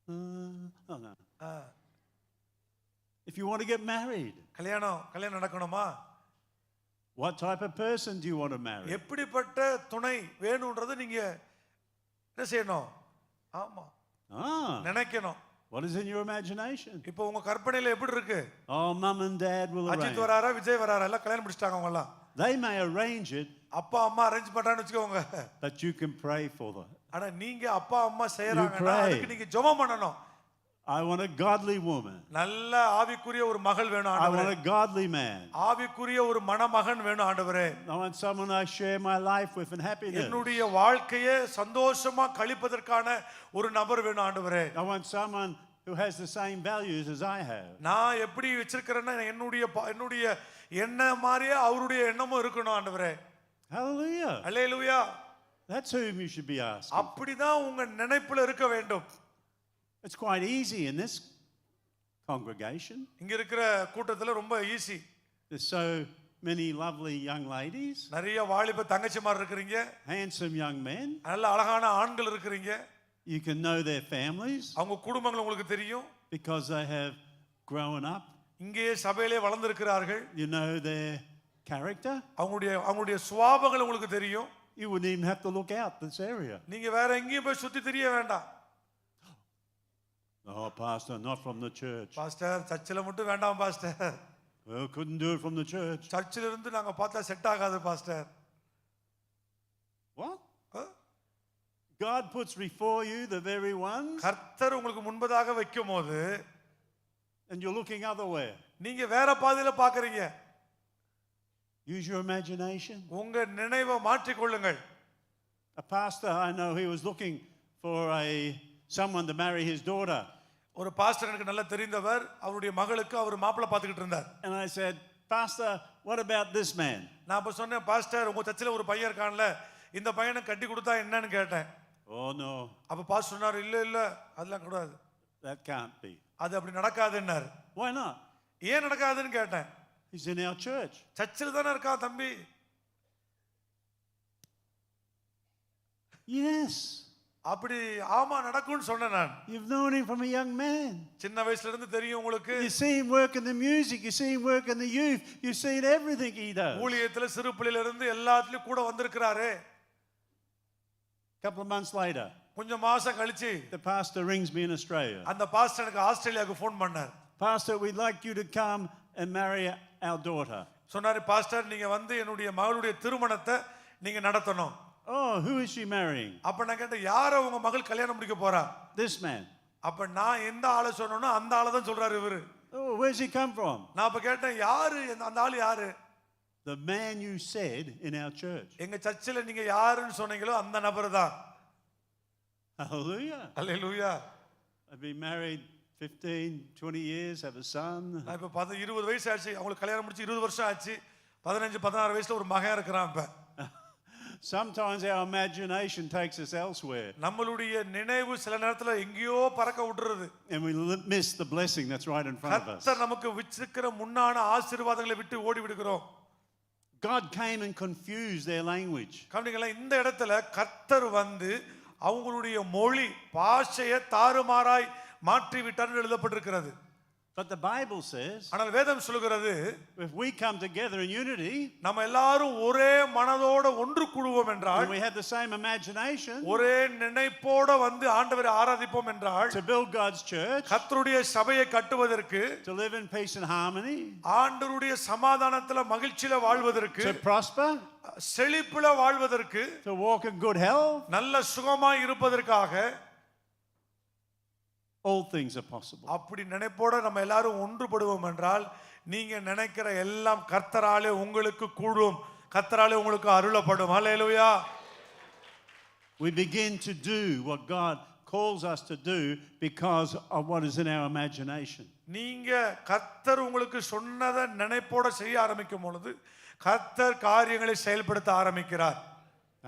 Oh no. If you want to get married, கல்யாணம் நடக்கணுமா? what type of person do you want to marry? எப்படிப்பட்ட துணை வேணும்ன்றது நீங்க என்ன செய்யணும்? ஆமா, நினைக்கணும். What is in your imagination? இப்போ உங்க கற்பனையில எப்படி இருக்கு? Oh, mom and dad will arrange. Ajith வராரா, விஜய் வராரா, எல்லாம் கல்யாணம் முடிச்சிட்டாங்க அவங்க எல்லாம். They may arrange it, அப்பா அம்மா அரேஞ்ச் பண்றான்னு வெச்சுக்கோங்க. but you can pray for them. ஆனா நீங்க அப்பா அம்மா செய்யறாங்கன்னா pray. அதுக்கு நீங்க ஜெபம் பண்ணணும். I want a godly woman. நல்ல ஆவிக்குரிய ஒரு மகள் வேணும் I ஆண்டவரே. want a godly man. ஆவிக்குரிய ஒரு மணமகன் வேணும் ஆண்டவரே. I want someone I share my life with and happiness. என்னுடைய வாழ்க்கையை சந்தோஷமா கழிப்பதற்கான ஒரு நபர் வேணும் ஆண்டவரே. I want someone who has the same values as I have. நான் எப்படி வச்சிருக்கிறேன்னா என்னுடைய எண்ணம் மாதிரியே அவருடைய எண்ணமும் இருக்கணும் ஆண்டவரே. Hallelujah. Hallelujah. That's whom you should be asking. அப்படிதான் உங்க நினைப்புல இருக்க வேண்டும். It's quite easy in this congregation. இங்க இருக்கிற கூட்டத்துல ரொம்ப easy. There's so many lovely young ladies, நிறைய வாலிப தங்கச்சிமார் இருக்கீங்க, handsome young men. நல்ல அழகான ஆண்கள் இருக்கீங்க. You can know their families அவங்க குடும்பங்கள் உங்களுக்கு தெரியும். because they have grown up. இங்கே சபையிலே வளர்ந்திருக்கிறார்கள். You know their character. அவங்களுடைய சுபாவங்கள் உங்களுக்கு தெரியும். You wouldn't even have to look out this area. நீங்க வேற எங்கேயும் போய் சுத்தி தெரிய வேண்டாம். Oh, pastor, not from the church. Pastor சர்ச்சில் மட்டும் வேண்டாம் pastor. Well, couldn't do it from the church. சர்ச்சில் இருந்து நாங்க பார்த்தா செட் ஆகாது pastor. What? God puts before you the very ones, கர்த்தர் உங்களுக்கு முன்பதாக வைக்கும்போது and you're looking otherwhere. நீங்க வேற பாதையில பாக்குறீங்க. Use your imagination. உங்க நினைவை மாற்றிக் கொள்ளுங்கள். A pastor, I know, he was looking for someone to marry his daughter. ஒரு பாஸ்டர் எனக்கு நல்லா தெரிந்தவர், அவருடைய மகளுக்கு அவர் மாப்பிள்ளை பார்த்துக்கிட்டு இருந்தார். And I said, Pastor, what about this man? நான் அப்ப சொன்னேன், பாஸ்டர் உங்க சர்ச்சில் ஒரு பையன் இருக்கான்ல, இந்த பையனை கட்டி கொடுத்தா என்னன்னு கேட்டேன். Oh no. அப்ப பாஸ்டர் சொன்னார், இல்ல அதெல்லாம் கூடாது. That can't be. அது அப்படி நடக்காதுன்னாரு. Why not? ஏன் நடக்காதுன்னு கேட்டேன். He's in our church. சர்ச்சில் தானே இருக்கான் தம்பி. Yes. அப்படி ஆமா நடக்கும்னு சொன்னேன் நான். You've known him from a young man. சின்ன வயசுல இருந்து தெரியும் உங்களுக்கு. You see him work in the music, you see him work in the youth, you see everything he does. ஊழியத்துல சிறு பிள்ளையில இருந்து எல்லாத்துலயும் கூட வந்திருக்கிறாரே. Couple of months later, கொஞ்சம் மாசம் கழிச்சு the pastor rings me in Australia. அந்த பாஸ்டர் எனக்கு ஆஸ்திரேலியாவுக்கு ஃபோன் பண்ணார். Pastor, we'd like you to come and marry our daughter. சொன்னாரு, பாஸ்டர் நீங்க வந்து என்னுடைய மகளுடைய திருமணத்தை நீங்க நடத்தணும். Oh, who is she marrying? அப்ப நான் கேட்டேன், யாரை உங்க மகள் கல்யாணம் முடிக்க போறா? This man. அப்ப நான் எந்த ஆளை சொன்னனோ அந்த ஆளை தான் சொல்றாரு இவரு. Oh, where's he come from? நான் அப்ப கேட்டேன், யாரு அந்த ஆளு யாரு? The man you said in our church. எங்க சர்ச்சில் நீங்க யாருன்னு சொன்னீங்களோ அந்த நபர் தான். Hallelujah. Hallelujah. I've been married 15, 20 years, have a son. நான் இப்ப 20 வயசு ஆச்சு, அவங்களுக்கு கல்யாணம் முடிச்சு 20 வருஷம் ஆச்சு. 15, 16 வயசுல ஒரு மகன் இருக்கிறான் இப்ப. Sometimes our imagination takes us elsewhere. நம்மளுடைய நினைவு சில நேரத்துல எங்கேயோ பறக்க விட்டுறது. And we miss the blessing that's right in front of us. கர்த்தர் நமக்கு வச்சிருக்கிற முன்னான ஆசீர்வாதங்களை விட்டு ஓடி விடுகிறோம். God came and confused their language. கவனிங்களா, இந்த இடத்துல கர்த்தர் வந்து அவங்களுடைய மொழி பாஷையை தாறுமாறாய் மாற்றி விட்டார்னு எழுதப்பட்டிருக்கிறது. But the Bible says, ஆனால் வேதம் சொல்கிறது, if we come together in unity, நம்ம எல்லாரும் ஒரே மனதோட ஒன்று கூடுவோம் என்றால், and we have the same imagination, ஒரே நினைப்போட வந்து ஆண்டவரை ஆராதிப்போம் என்றால், to build God's church, கர்த்தருடைய சபையை கட்டுவதற்கு, to live in peace and harmony, ஆண்டவருடைய சமாதானத்துல மகிழ்ச்சியில வாழ்வதற்கு, to prosper, செழிப்புல வாழ்வதற்கு, to walk in good health, நல்ல சுகமாய் இருப்பதற்காக, all things are possible. அப்படி நினைப்போட நம்ம எல்லாரும் ஒன்றுபடுவோம் என்றால், நீங்க நினைக்கிற எல்லாம் கர்த்தராலே உங்களுக்கு கூடும், கர்த்தராலே உங்களுக்கு அருளப்படும். ஹல்லேலூயா. We begin to do what God calls us to do because of what is in our imagination. நீங்க கர்த்தர் உங்களுக்கு சொன்னதை நினைப்போட செய்ய ஆரம்பிக்கும் பொழுது கர்த்தர் காரியங்களை செயல்படுத்த ஆரம்பிக்கிறார்.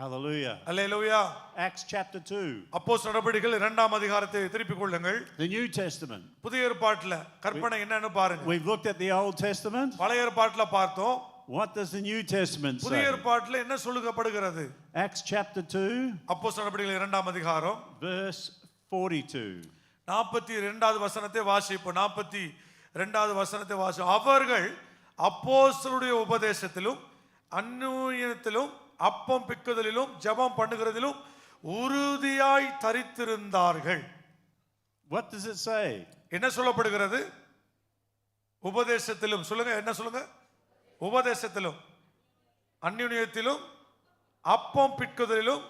Hallelujah. அல்லேலூயா. Acts chapter 2. அப்போஸ்தலர் நடபடிகள் 2ஆம் அதிகாரத்தை திருப்பிக் கொள்ளுங்கள். The New Testament. புதிய ஏற்பாட்டுல கற்பனை என்னன்னு பாருங்க. We've looked at the Old Testament. பழைய ஏற்பாட்டுல பார்த்தோம். What does the New Testament புதிய say? ஏற்பாட்டுல என்ன சொல்லுகப்படுகிறது? Acts chapter 2. அப்போஸ்தலர் நடபடிகள் 2ஆம் அதிகாரம் verse 42. 42வது வசனத்தை வாசிப்போம். 42வது வசனத்தை வாசிப்போம். அவர்கள் அப்போஸ்தலருடைய உபதேசத்திலும் அந்நியத்திலும் அப்பம் பிக்குதலிலும் ஜெபம் பண்ணுகிறதிலும் உறுதியாய் தரித்திருந்தார்கள். What does it say? என்ன சொல்லப்படுகிறது? உபதேசத்திலும். சொல்லுங்க, என்ன சொல்லுங்க? உபதேசத்திலும் அந்நியத்திலும் அப்பம் பிக்குதலிலும்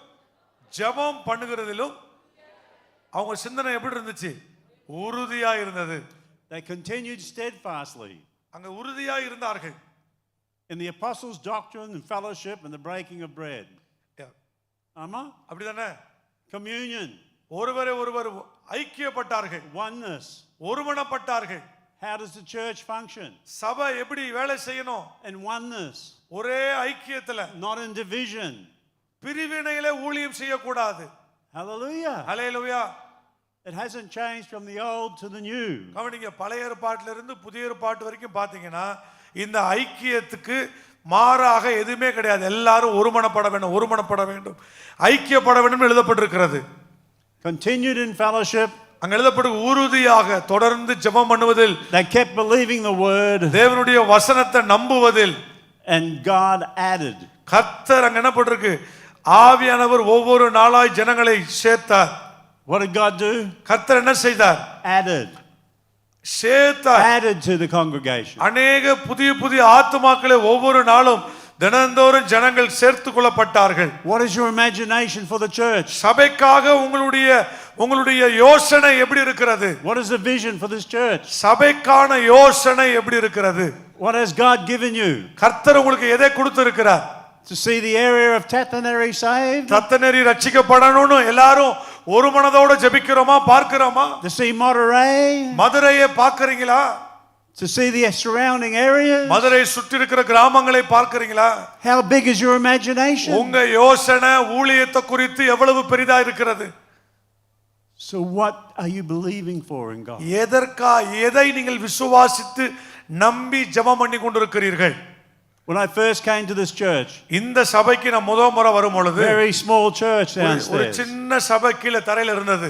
ஜெபம் பண்ணுகிறதிலும் அவங்க சிந்தனை எப்படி இருந்துச்சு? உறுதியா இருந்தது. They continued steadfastly அங்க உறுதியா இருந்தார்கள். in the apostles' doctrine and fellowship and the breaking of bread. ஆமா? அப்படிதானே? Communion. ஒருவரை ஒருவர் ஐக்கியப்பட்டார்கள், oneness. ஒருமனப்பட்டார்கள். How does the church function? சபை எப்படி வேலை செய்யணும்? In oneness, ஒரே ஐக்கியத்துல, not in division. பிரிவினையில ஊழியம் செய்யக்கூடாது. Hallelujah. Hallelujah. It hasn't changed from the old to the new. கவனிங்க, பழைய ஏற்பாட்டில இருந்து புதிய ஏற்பாட்டு வரைக்கும் பாத்தீங்கன்னா இந்த ஐக்கியத்துக்கு மாறாக எதுவுமே கிடையாது. எல்லாரும் ஒருமனப்பட வேண்டும், ஒருமனப்பட வேண்டும், ஐக்கியப்பட வேண்டும் எழுதப்பட்டிருக்கிறது. Continued in fellowship. அங்க எழுதப்பட்டு உறுதியாக தொடர்ந்து ஜெபம் பண்ணுவதில், They kept believing the word, தேவனுடைய வசனத்தை நம்புவதில், and God added. கர்த்தர் அங்க என்ன போட்டிருக்கு? ஆவியானவர் ஒவ்வொரு நாளாய் ஜனங்களை சேர்த்தார். What did God do? கர்த்தர் என்ன செய்தார்? Added. சேர்த்தார். Added to the congregation. அநேக புதிய புதிய ஆத்துமாக்களை ஒவ்வொரு நாளும் தினந்தோறும் ஜனங்கள் சேர்த்து கொள்ளப்பட்டார்கள். What is your imagination for the church? சபைக்காக உங்களுடைய யோசனை எப்படி இருக்கிறது? What is the vision for this church? சபைக்கான யோசனை எப்படி இருக்கிறது? What has God given you? கர்த்தர் உங்களுக்கு எதை கொடுத்திருக்கிறார்? To see the area of Tathaneri saved? தத்தனரி ரட்சிக்கப்படணும்னு எல்லாரும் ஒரு மனதோட ஜெபிக்கிறோமா, பார்க்கிறோமா? To see Monterey? மதுரையை பார்க்கறீங்களா? To see the surrounding areas? Madurai சுற்றி இருக்கிற கிராமங்களை பார்க்கறீங்களா? How big is your imagination? உங்க யோசனை ஊழியத்தை குறித்து எவ்வளவு பெரிதா இருக்கிறது? So what are you believing for in God? எதை நீங்கள் விசுவாசித்து நம்பி ஜெபம் பண்ணி கொண்டிருக்கிறீர்கள்? When I first came to this church, இந்த சபைக்கு நான் முதல் முறை வரும் பொழுது very small church ஒரு downstairs. சின்ன சபை கீழே தரையில இருந்தது.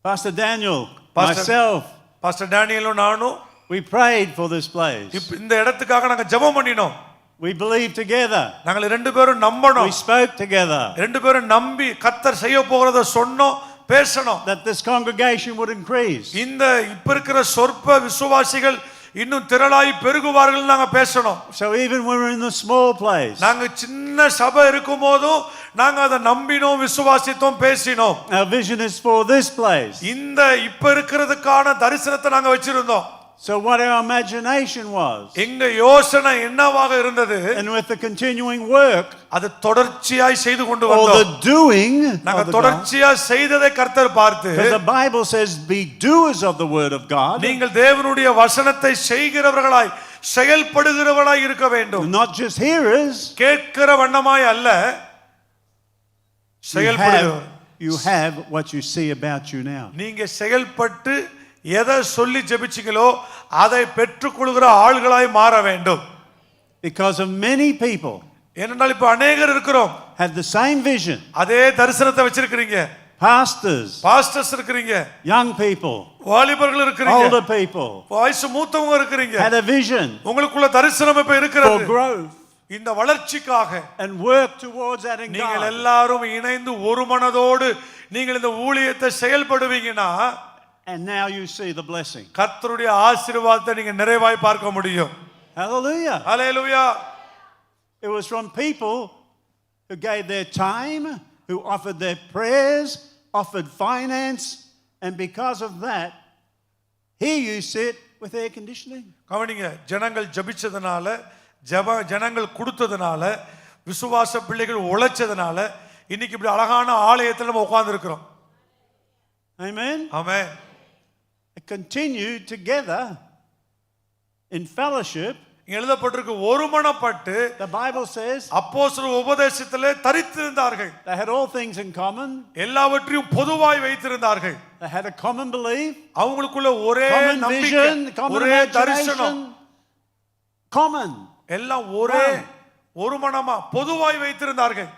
Pastor Daniel, Pastor- myself, pastor டேனியலும் நானும் we prayed for this place. இந்த இடத்துக்காக நாங்க ஜெபம் பண்ணினோம். We believed together. நாங்கள் ரெண்டு பேரும் நம்பணும். We spoke together ரெண்டு பேரும் நம்பி கர்த்தர் செய்ய போகிறத சொன்னோம், பேசணும். that this congregation would increase. இந்த இப்ப இருக்கிற சொற்ப விசுவாசிகள் இன்னும் திரளாய் பெருகுவார்கள் நாங்க பேசணும். So even when we're in the small place, நாங்க சின்ன சபை இருக்கும் போதும் நாங்க அதை நம்பினோம், விசுவாசித்தோம், பேசினோம். our vision is for this place. இந்த இப்ப இருக்கிறதுக்கான தரிசனத்தை நாங்க வச்சிருந்தோம். So what our imagination was, எங்க யோசனை என்னவாக இருந்தது? and with the continuing work அது தொடர்ச்சியாய் செய்து கொண்டு or வந்தோம். the doing, நாங்க of the God, தொடர்ச்சியா செய்ததை கர்த்தர் பார்த்து, because the Bible says be doers of the word of God, நீங்கள் தேவனுடைய வசனத்தை செய்கிறவர்களாய் செயல்படுகிறவர்களாய் இருக்க வேண்டும். not just hearers. கேட்கிற வண்ணமாய் அல்ல, செயல்படுகிறவர். You have what you see about you now. நீங்க செயல்பட்டு எதை சொல்லி ஜெபிச்சீங்களோ அதை பெற்றுக்கொள்கிற ஆள்களாய் மாற வேண்டும். Because of many people ஏனென்றால் இப்ப அநேகர் இருக்கிறோம், have the same vision. அதே தரிசனத்தை வச்சிருக்கிறீங்க. Pastors, பாஸ்டர்ஸ் இருக்கிறீங்க, young people, வாலிபர்கள் இருக்கிறீங்க, older people வயசு மூத்தவங்க இருக்கிறீங்க. had a vision உங்களுக்குள்ள தரிசனம் இப்ப for இருக்கிறது. growth இந்த வளர்ச்சிக்காக and work towards that in நீங்கள் God. எல்லாரும் இணைந்து ஒரு மனதோடு நீங்கள் இந்த ஊழியத்தை செயல்படுவீங்கன்னா And now you see the blessing. கர்த்தருடைய ஆசீர்வாதத்தை நீங்க நிறைவாய் பார்க்க முடியும். Hallelujah. Hallelujah. It was from people who gave their time, who offered their prayers, offered finance, and because of that, here you sit with air conditioning. கவனிங்க, ஜனங்கள் ஜெபிச்சதனால, ஜனங்கள் கொடுத்ததனால, விசுவாச பிள்ளைகள் உழைச்சதனால இன்னைக்கு இப்படி அழகான ஆலயத்தில் நம்ம உட்கார்ந்து இருக்கிறோம். Amen. Amen. Continued together in fellowship. எழுதப்பட்டிருக்கு ஒருமனப்பட்டு, The Bible says அப்போஸ்தலர் உபதேசத்திலே தரித்திருந்தார்கள். they had all things in common. எல்லாவற்றையும் பொதுவாய் வைத்திருந்தார்கள். They had a common belief, அவங்களுக்குள்ள ஒரே common நம்பிக்கை, vision, common ஒரே தரிசனம், imagination. Common. எல்லாம் ஒரே ஒரு மனமா பொதுவாய் வைத்திருந்தார்கள்.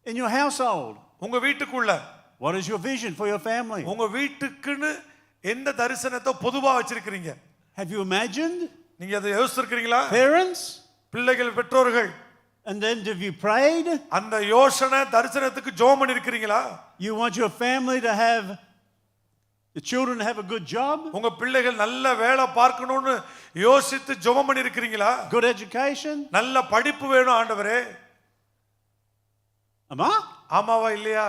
In your household, உங்க வீட்டுக்குள்ள what is your vision for your family? உங்க வீட்டுக்குன்னு எந்த தரிசனத்தை பொதுவா வச்சிருக்கீங்க? Have you imagined? நீங்க அதை யோசிச்சிருக்கீங்களா? Parents? பிள்ளைகள், பெற்றோர்கள், And then have you prayed? அந்த யோசனை தரிசனத்துக்கு ஜெபம் பண்ணிருக்கீங்களா? You want your family to have, the children to have a good job? உங்க பிள்ளைகள் நல்ல வேலை பார்க்கணும்னு யோசித்து ஜெபம் பண்ணிருக்கீங்களா? Good education? நல்ல படிப்பு வேணும் ஆண்டவரே. Amma? ஆமாவா இல்லையா?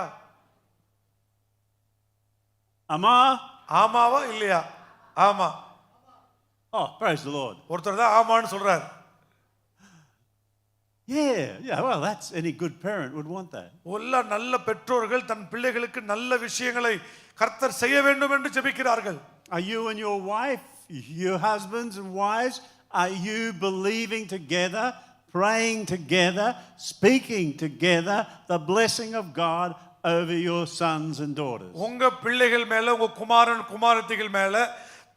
Amma? ஆமாவா இல்லையா? ஆமா. Oh, praise the Lord. ஒருத்தர் தான் ஆமான்னு சொல்றார். Yeah, well, that's any good parent would want that. எல்லா நல்ல பெற்றோர்கள் தன் பிள்ளைகளுக்கு நல்ல விஷயங்களை கர்த்தர் செய்ய வேண்டும் என்று ஜெபிக்கிறார்கள். Are you and your wife, your husbands and wives, are you believing together, praying together, speaking together the blessing of God over your sons and daughters? உங்க பிள்ளைகள் மேல, உங்க குமாரன் குமாரத்திகள் மேல,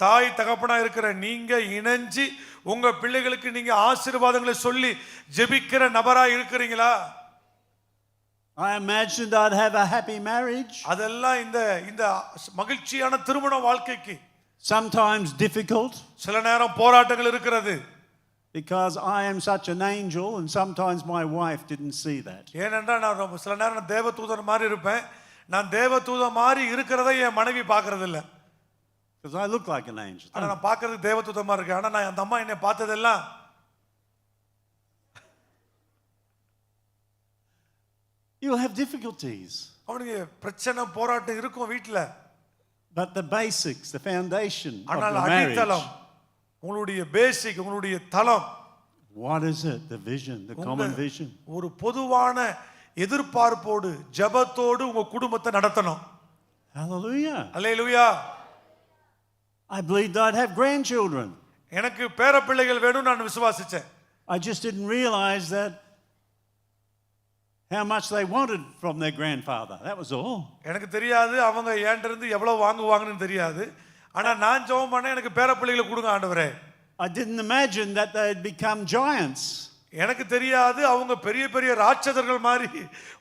தாய் தகப்பனா இருக்கிற நீங்க இணைஞ்சி உங்க பிள்ளைகளுக்கு நீங்க ஆசீர்வாதங்களை சொல்லி ஜெபிக்கிற நபரா இருக்கிறீங்களா? I imagined I'd have a happy marriage. அதெல்லாம் இந்த மகிழ்ச்சியான திருமண வாழ்க்கைக்கு Sometimes difficult சில நேரம் போராட்டங்கள் இருக்கிறது. because I am such an angel and sometimes my wife didn't see that. ஏனென்றால் நான் சில நேரம் தேவதூதன் மாதிரி இருப்பேன். நான் தேவதூதன் மாதிரி இருக்கிறதை என் மனைவி பார்க்கறது இல்ல. Because I look like an angel. ஆனா நான் பார்க்கறதுக்கு தேவதூதன் மாதிரி இருக்கேன். ஆனா நான் அந்த அம்மா என்னை பார்த்ததெல்லாம் You'll have difficulties. அவனுக்கு பிரச்சனை போராட்டம் இருக்கும் வீட்ல. But the basics, the foundation of ஆனால் the marriage. அடித்தளம், உங்களுடைய பேசிக், உங்களுடைய தளம், What is it? The vision, the common vision. ஒரு பொதுவான எதிர்பார்ப்போடு ஜெபத்தோடு உங்க குடும்பத்தை நடத்தணும். Hallelujah. Hallelujah. I believed I'd have grandchildren. எனக்கு பேரப்பிள்ளைகள் வேணும்னு நான் விசுவாசிச்சேன். I just didn't realize that how much they wanted from their grandfather. That was all. எனக்கு தெரியாது அவங்க ஏன்ட்ட இருந்து எவ்வளவு வாங்குவாங்கன்னு தெரியாது. ஆனா நான் ஜெபம் பண்ணேன், எனக்கு பேரப்பிள்ளைகளை கொடுங்க ஆண்டவரே. I didn't imagine that they'd become giants. எனக்கு தெரியாது அவங்க பெரிய பெரிய ராட்சதர்கள் மாதிரி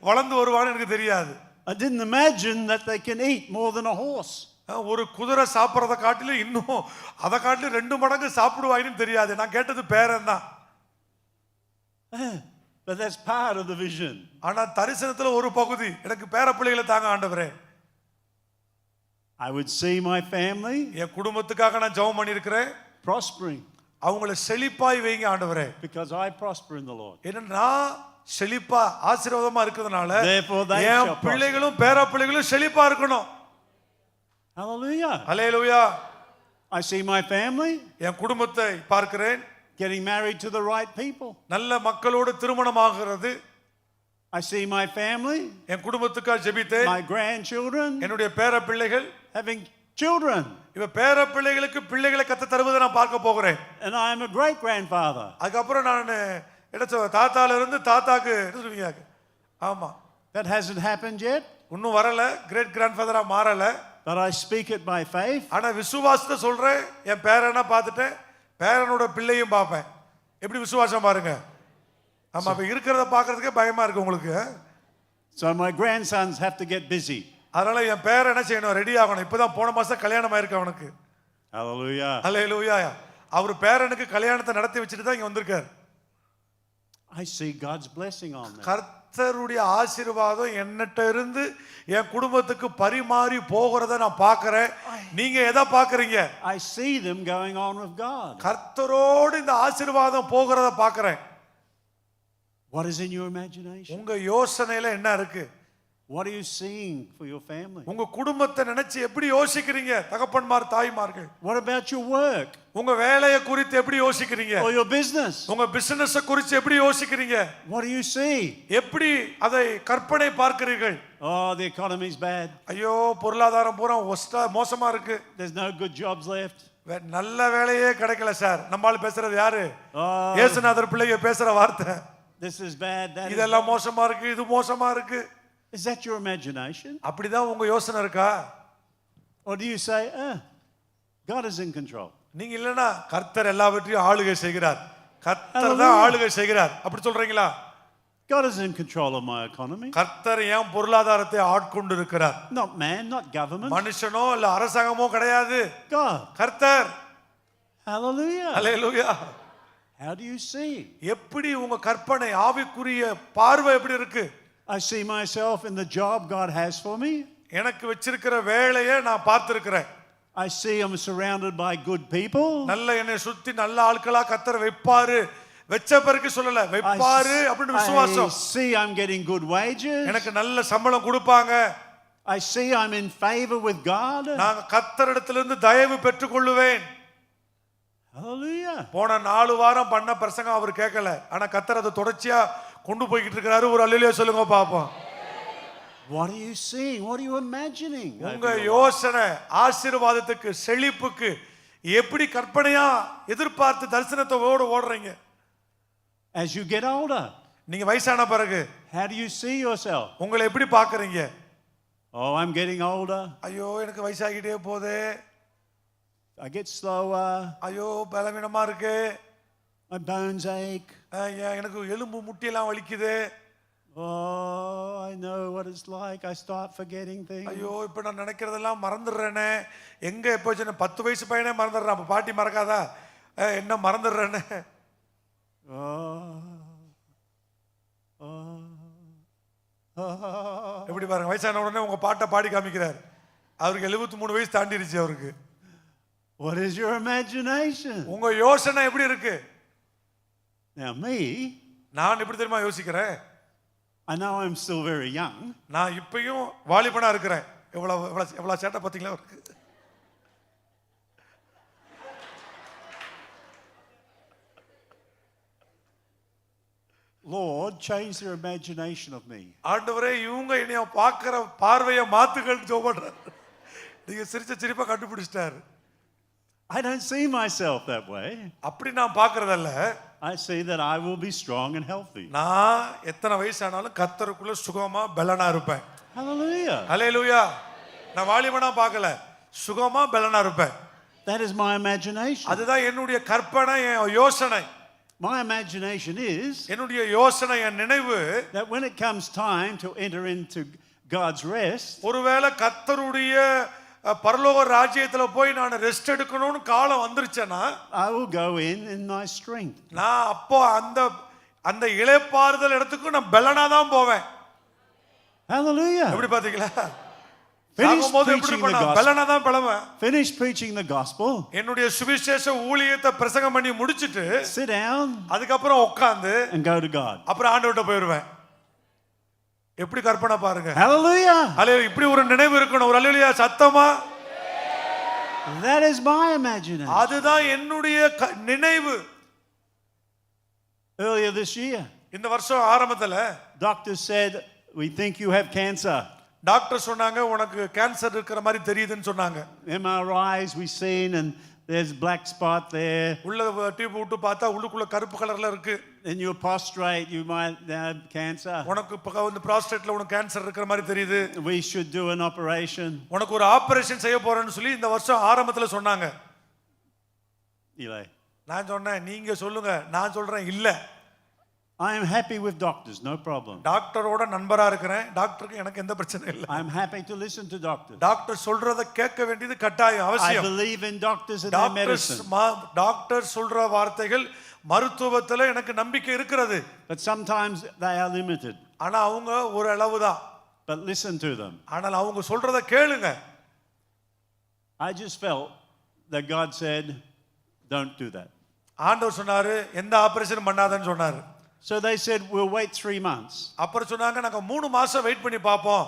வளர்ந்து வருவான்னு எனக்கு தெரியாது. I didn't imagine that they can eat more than a horse. ஒரு குதிரை சாப்பிட்றத காட்டிலும் இன்னும் அதை காட்டிலும் 2 மடங்கு சாப்பிடுவாங்கன்னு தெரியாது. நான் கேட்டது பேரன் தான். But that's part of the vision. ஆனா தரிசனத்துல ஒரு பகுதி எனக்கு பேரப்பிள்ளைகளை தாங்க ஆண்டவரே. I would see my family என் குடும்பத்துக்காக நான் ஜெபம் பண்ணியிருக்கிறேன். prospering அவங்களை செழிப்பாய் வைங்க ஆண்டவரே. because I prosper in the Lord. ஏன்னா நான் செழிப்பா ஆசீர்வாதமா இருக்கிறதுனால Therefore they N shall prosper. பிள்ளைகளும் பேரப்பிள்ளைகளும் செழிப்பா இருக்கணும். Hallelujah. Hallelujah. I see my family என் குடும்பத்தை பார்க்கிறேன். getting married to the right people. நல்ல மக்களோடு திருமணமாகிறது. I see my family, என் குடும்பத்துக்காக ஜெபித்தேன். my grandchildren என்னுடைய பேரப்பிள்ளைகள் having children. இவ பேரப்பிள்ளைகளுக்கு பிள்ளைகளை கத்த தருவதை நான் பார்க்க போகிறேன். And I am a great grandfather. அதுக்கப்புறம் நான் தாத்தால இருந்து தாத்தாக்கு சொல்லுவீங்க. ஆமா, That hasn't happened yet, இன்னும் வரல, கிரேட் கிராண்ட்ஃபாதரா மாறல. but I speak it by faith. ஆனா விசுவாசத்தை சொல்றேன். என் பேரனை பார்த்துட்டேன், பேரனோட பிள்ளையும் பார்ப்பேன். எப்படி விசுவாசம் பாருங்க. ஆமா, அப்ப இருக்கிறத பார்க்கிறதுக்கே பயமா இருக்கு உங்களுக்கு. So my grandsons have to get busy. அதனால என் பேரன் என்ன செய்யணும், ரெடி ஆகணும். இப்பதான் போன மாசம் கல்யாணம் ஆயிருக்கு அவனுக்கு. Hallelujah. அல்லேலூயா. அவர் பேரனுக்கு கல்யாணத்தை நடத்தி வச்சுட்டு தான் இங்க வந்திருக்காரு. I see God's blessing on them. கர்த்தருடைய ஆசீர்வாதம் என்னட்ட இருந்து என் குடும்பத்துக்கு பரிமாறி போகிறத நான் பார்க்கிறேன். நீங்க எதை பார்க்கறீங்க? I see them going on with God. கர்த்தரோடு இந்த ஆசீர்வாதம் போகிறத பார்க்கிறேன். What is in your imagination? உங்க யோசனையில என்ன இருக்கு? What are you seeing for your family? உங்க குடும்பத்தை நினைச்சு எப்படி யோசிக்கிறீங்க தகப்பன்மார் தாய்மார்கள்? What about your work? உங்க வேலையை குறித்து எப்படி யோசிக்கிறீங்க? Or your business? உங்க பிசினஸ் குறித்து எப்படி யோசிக்கிறீங்க? What do you see? எப்படி அதை கற்பனை பார்க்கிறீர்கள்? Oh, the economy's bad. ஐயோ, பொருளாதாரம் பூரா மோசமா இருக்கு. There's no good jobs left. நல்ல வேலையே கிடைக்கல சார். நம்மால் பேசுறது யாரு? Oh, இயேசுநாதர் பிள்ளைங்க பேசுற வார்த்தை. this is bad. That is இதெல்லாம் மோசமா இருக்கு, இது மோசமா இருக்கு. Is that your imagination? அப்படிதான் உங்க யோசனை இருக்கா? Or do you say, God is in control? நீங்க இல்லனா கர்த்தர் எல்லாவற்றையும் ஆளுகை செய்கிறார், கர்த்தர் தான் ஆளுகை செய்கிறார் அப்படி சொல்றீங்களா? God is in control of my economy. கர்த்தர் என் பொருளாதாரத்தை ஆட்கொண்டு இருக்கிறார். Not man, not government. மனுஷனோ இல்ல அரசாங்கமோ கிடையாது, God. கர்த்தர். Hallelujah. Hallelujah. How do you see? எப்படி உங்க கற்பனை ஆவிக்குரிய பார்வை எப்படி இருக்கு? I see myself in the job God has for me. எனக்கு வச்சிருக்கிற வேலையை நான் பார்த்திருக்கிறேன். I see I'm surrounded by good people. நல்ல என்னை சுத்தி நல்ல ஆட்களா கர்த்தர் வைப்பாரு. வெச்ச பிறகு சொல்லல, வைப்பாரு அப்படினு விசுவாசம். I see I'm getting good wages. எனக்கு நல்ல சம்பளம் கொடுப்பாங்க. I see I'm in favor with God. நான் கர்த்தரிடத்திலிருந்து தயவு பெற்றுக்கொள்ளுவேன். Hallelujah. போன 4 வாரம் பண்ண பிரசங்கம் அவர் கேட்கல, ஆனா கர்த்தர் அதை தொடர்ச்சியா கொண்டு போய்கிட்டு இருக்கிறாரு. ஒரு அல்லேலூயா சொல்லுங்க பாப்போம். What are you seeing? What are you imagining? உங்க யோசனை ஆசீர்வாதத்துக்கு, செழிப்புக்கு எப்படி கற்பனையா எதிர்பார்த்து தரிசனத்தோடு ஓடுறீங்க? As you get older, நீங்க வயசான பிறகு how do you see yourself? உங்களை எப்படி பார்க்கறீங்க? Oh, I'm getting older. ஐயோ எனக்கு வயசாகிட்டே போதே, I get slower. ஐயோ பலவீனமா இருக்கு, My bones ache. எனக்கு எலும்பு முட்டியெல்லாம் வலிக்குது, Oh, I know what it's like. I start forgetting things. ஐயோ இப்ப நான் நினைக்கிறதெல்லாம் மறந்துடுறேனே. எங்க எப்போ சின்ன 10 வயசு பையனே மறந்துடுறான், அப்ப பாட்டி மறக்காதா? என்ன மறந்துடுறேனே. எப்படி பாருங்க, வயசான உடனே உங்க பாட்டை பாடி காமிக்கிறார். அவருக்கு 73 வயசு தாண்டிருச்சு அவருக்கு. What is your imagination? உங்க யோசனை எப்படி இருக்கு? Now me, நான் எப்படி தெரியுமா யோசிக்கிறேன்? I know I'm still very young. நான் இப்பயும் வாலிபனா இருக்கிறேன். எவ்வளவு சேட்டை பாத்தீங்களா அவருக்கு? Lord, change their imagination of me. ஆண்டவரே இவங்க என்னைய பார்க்கிற பார்வையை மாத்துங்கன்னு சொல்றாரு. நீங்க சிரிச்ச சிரிப்பா கண்டுபிடிச்சிட்டாரு. I don't see myself that way. அப்படி நான் பார்க்கறதல்ல. I see that I will be strong and healthy. நான் எத்தனை வயசானாலும் கர்த்தருக்குள்ள சுகமா பெலனா இருப்பேன். Hallelujah. ஹல்லேலூயா. நான் வாலிபனா பார்க்கல, சுகமா பெலனா இருப்பேன். That is my imagination. அதுதான் என்னுடைய கற்பனை, என் யோசனை. My imagination is என்னுடைய யோசனை, என் நினைவு, that when it comes time to enter into God's rest, ஒருவேளை கர்த்தருடைய பரலோக ராஜ்யத்துல போய் நான் ரெஸ்ட் எடுக்கணும்னு காலம் வந்துருச்சேனா, I will go in my strength. நான் அப்போ அந்த இளைப்பாறுதல் இடத்துக்கு நான் பெலனா தான் போவேன். Hallelujah. எப்படி பாத்தீங்களா? Finish எப்படி preaching the பண்ணா gospel. பெலனா தான் பெலவேன். Finish preaching the gospel. என்னுடைய சுவிசேஷ ஊழியத்தை பிரசங்கம் பண்ணி முடிச்சிட்டு Sit down அதுக்கப்புறம் உட்கார்ந்து and go to God. அப்புறம் ஆண்டவர்ட்ட போயிடுவேன். எப்படி கற்பனை பாருங்க. Hallelujah. அல்லேலூயா. இப்படி ஒரு நினைவு இருக்கணும். ஒரு அல்லேலூயா சத்தமா. That is my imagination. அதுதான் என்னுடைய நினைவு. Earlier this year, இந்த வருஷம் ஆரம்பத்துல doctors said, we think you have cancer. Doctor சொன்னாங்க உனக்கு கேன்சர் இருக்கிற மாதிரி தெரியுதுன்னு சொன்னாங்க. MRIs we seen and there's black spot there. உள்ள டியூப் விட்டு பார்த்தா உள்ளுக்குள்ள கருப்பு கலர்ல இருக்கு. Then you're prostrate, you might have cancer. உனக்கு இப்ப வந்து புரோஸ்டேட்ல உனக்கு கேன்சர் இருக்கிற மாதிரி தெரியுது. We should do an operation. உனக்கு ஒரு ஆபரேஷன் செய்ய போறேன்னு சொல்லி இந்த வருஷம் ஆரம்பத்துல சொன்னாங்க. Eli, நான் சொன்னேன் நீங்க சொல்லுங்க, நான் சொல்றேன் இல்ல. I am happy with doctors, no problem. டாக்டரோட நண்பரா இருக்கிறேன். டாக்டருக்கு எனக்கு எந்த பிரச்சனை இல்ல. I am happy to listen to doctors. Doctor சொல்றத கேட்க வேண்டியது கட்டாயம், I அவசியம். believe in doctors and their medicine. Doctor சொல்ற வார்த்தைகள் மருத்துவத்துல எனக்கு நம்பிக்கை இருக்கிறது. But sometimes they are limited. ஆனா அவங்க ஒரு அளவு தான். But listen to them. ஆனால் அவங்க சொல்றத கேளுங்க. I just felt that God said, don't do that. ஆண்டவர் சொன்னாரு எந்த ஆபரேஷன் பண்ணாதன்னு சொன்னாரு. So they said, we'll wait 3 months. அப்புறம் சொன்னாங்க நாங்க 3 மாசம் வெயிட் பண்ணி பாப்போம்.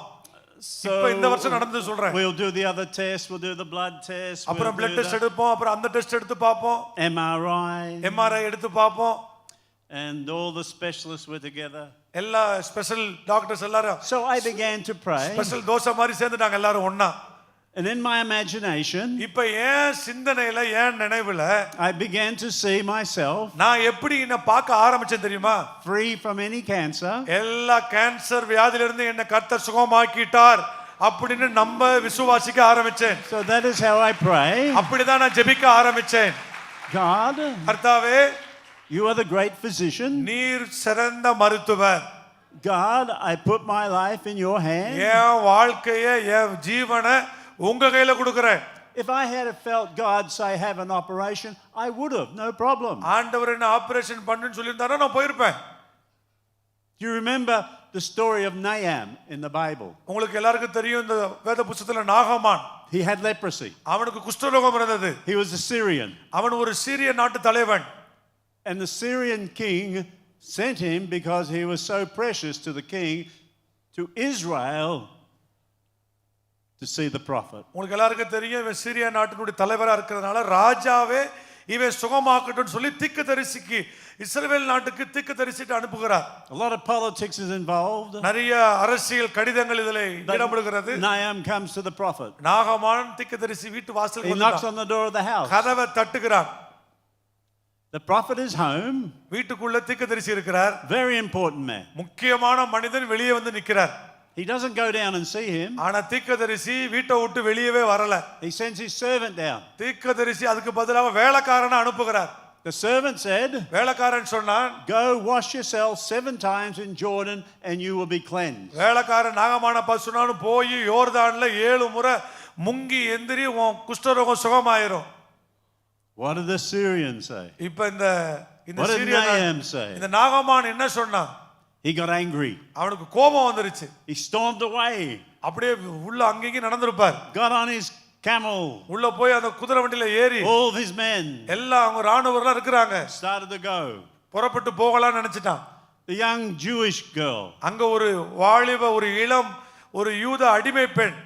So இப்போ இந்த வருஷம் நடந்து சொல்றேன். we'll do the other test, we'll do the blood test, அப்புறம் blood test எடுப்போம், அப்புறம் அந்த டெஸ்ட் எடுத்து பாப்போம், MRI எடுத்து பாப்போம். And all the specialists were together. எல்லா ஸ்பெஷல் டாக்டர்ஸ் எல்லாரும். So I began to pray. Special dosa மாதிரி சேர்ந்துட்டாங்க எல்லாரும் ஒண்ணா. And in my imagination, இப்போ ஏன் சிந்தனையில ஏன் நினைவுல I began to see myself நான் எப்படி என்ன பார்க்க ஆரம்பிச்சேன் தெரியுமா? free from any cancer. எல்லா கேன்சர் வியாதியில இருந்து என்ன கர்த்தர் சுகமாக்கிட்டார் அப்படின்னு நம்ப விசுவாசிக்க ஆரம்பிச்சேன். So that is how I pray. அப்படிதான் நான் ஜெபிக்க ஆரம்பிச்சேன். God, கர்த்தாவே, you are the great physician. நீர் சிறந்த மருத்துவர். God, I put my life in your hand. என் வாழ்க்கையை என் ஜீவனை உங்க கையில கொடுக்கிறேன். If I had felt God say have an operation, I would have, no problem. ஆண்டவர் என்ன ஆபரேஷன் பண்ணுன்னு சொல்லியிருந்தாரா நான் போயிருப்பேன். Do you remember the story of Nahum in the Bible? உங்களுக்கு எல்லாருக்கும் தெரியும் இந்த வேத புத்தகத்துல நாகமான். He had leprosy. அவனுக்கு குஷ்டரோகம் இருந்தது. He was a Syrian. அவன் ஒரு சீரிய நாட்டு தலைவன். And the Syrian king sent him because he was so precious to the king to Israel to see the prophet. உங்களுக்கு எல்லாருக்கும் தெரியும் இவன் சீரியா நாட்டினுடைய தலைவரா இருக்கிறதுனால ராஜாவே இவன் சுகமாக்கட்டும் சொல்லி தீர்க்கதரிசிக்கு இஸ்ரவேல் நாட்டுக்கு தீர்க்கதரிசிட்டு அனுப்புகிறார். A lot of politics is involved. நிறைய அரசியல் கடிதங்கள் இதிலே இடம்பெறுகிறது. Nahum comes to the prophet. நாகமான் தீர்க்கதரிசி வீட்டு வாசலுக்கு He knocks வந்தான். on the door of the house. கதவை தட்டுகிறான். The prophet is home. வீட்டுக்குள்ள தீர்க்கதரிசி இருக்கிறார். Very important man. முக்கியமான மனிதன் வெளியே வந்து நிக்கிறார். He doesn't go down and see him. ஆனா தீர்க்கதரிசி வீட்டை விட்டு வெளியவே வரல. He sends his servant down. தீர்க்கதரிசி அதுக்கு பதிலாக வேலைக்காரனை அனுப்புகிறார். The servant said, வேலைக்காரன் சொன்னான், go wash yourself 7 times in Jordan and you will be cleansed. வேலைக்காரன் நாகமான பசுனானு போய் யோர்தான்ல 7 முறை முங்கி எந்திரி உன் குஷ்டரோகம் சுகமாயிரும். What did the Syrians say? இப்ப இந்த What did Nahum say? இந்த நாகமான் என்ன சொன்னான்? He got angry. அவனுக்கு கோபம் வந்துருச்சு. He stormed away. அப்படியே உள்ள அங்கங்க நடந்துருப்பார். Got on his camel. உள்ள போய் அந்த குதிரை வண்டியில ஏறி All of his men எல்லாம் அவங்க ராணுவர்லாம் இருக்கிறாங்க. started to go. புறப்பட்டு போகலாம்னு நினைச்சிட்டான். The young Jewish girl, அங்க ஒரு வாலிப ஒரு இளம் ஒரு யூத அடிமை பெண்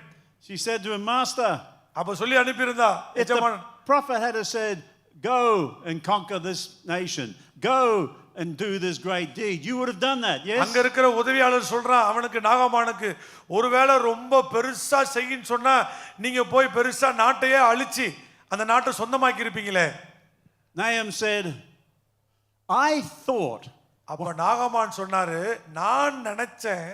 she said to him, Master, அப்ப சொல்லி அனுப்பியிருந்தா, if எஜமான் the prophet had said, go and conquer this nation, go and do this great deed, you would have done that, yes? அங்க இருக்கிற உதவியாளர் சொல்றான் அவனுக்கு நாகமானுக்கு, ஒருவேளை ரொம்ப பெருசா செய்யின்னு சொன்னா நீங்க போய் பெருசா நாட்டையே அழிச்சு அந்த நாட்டை சொந்தமாக்கி இருப்பீங்களே. Nahum said, I thought. அப்ப நாகமான் சொன்னாரு, நான் நினைச்சேன்.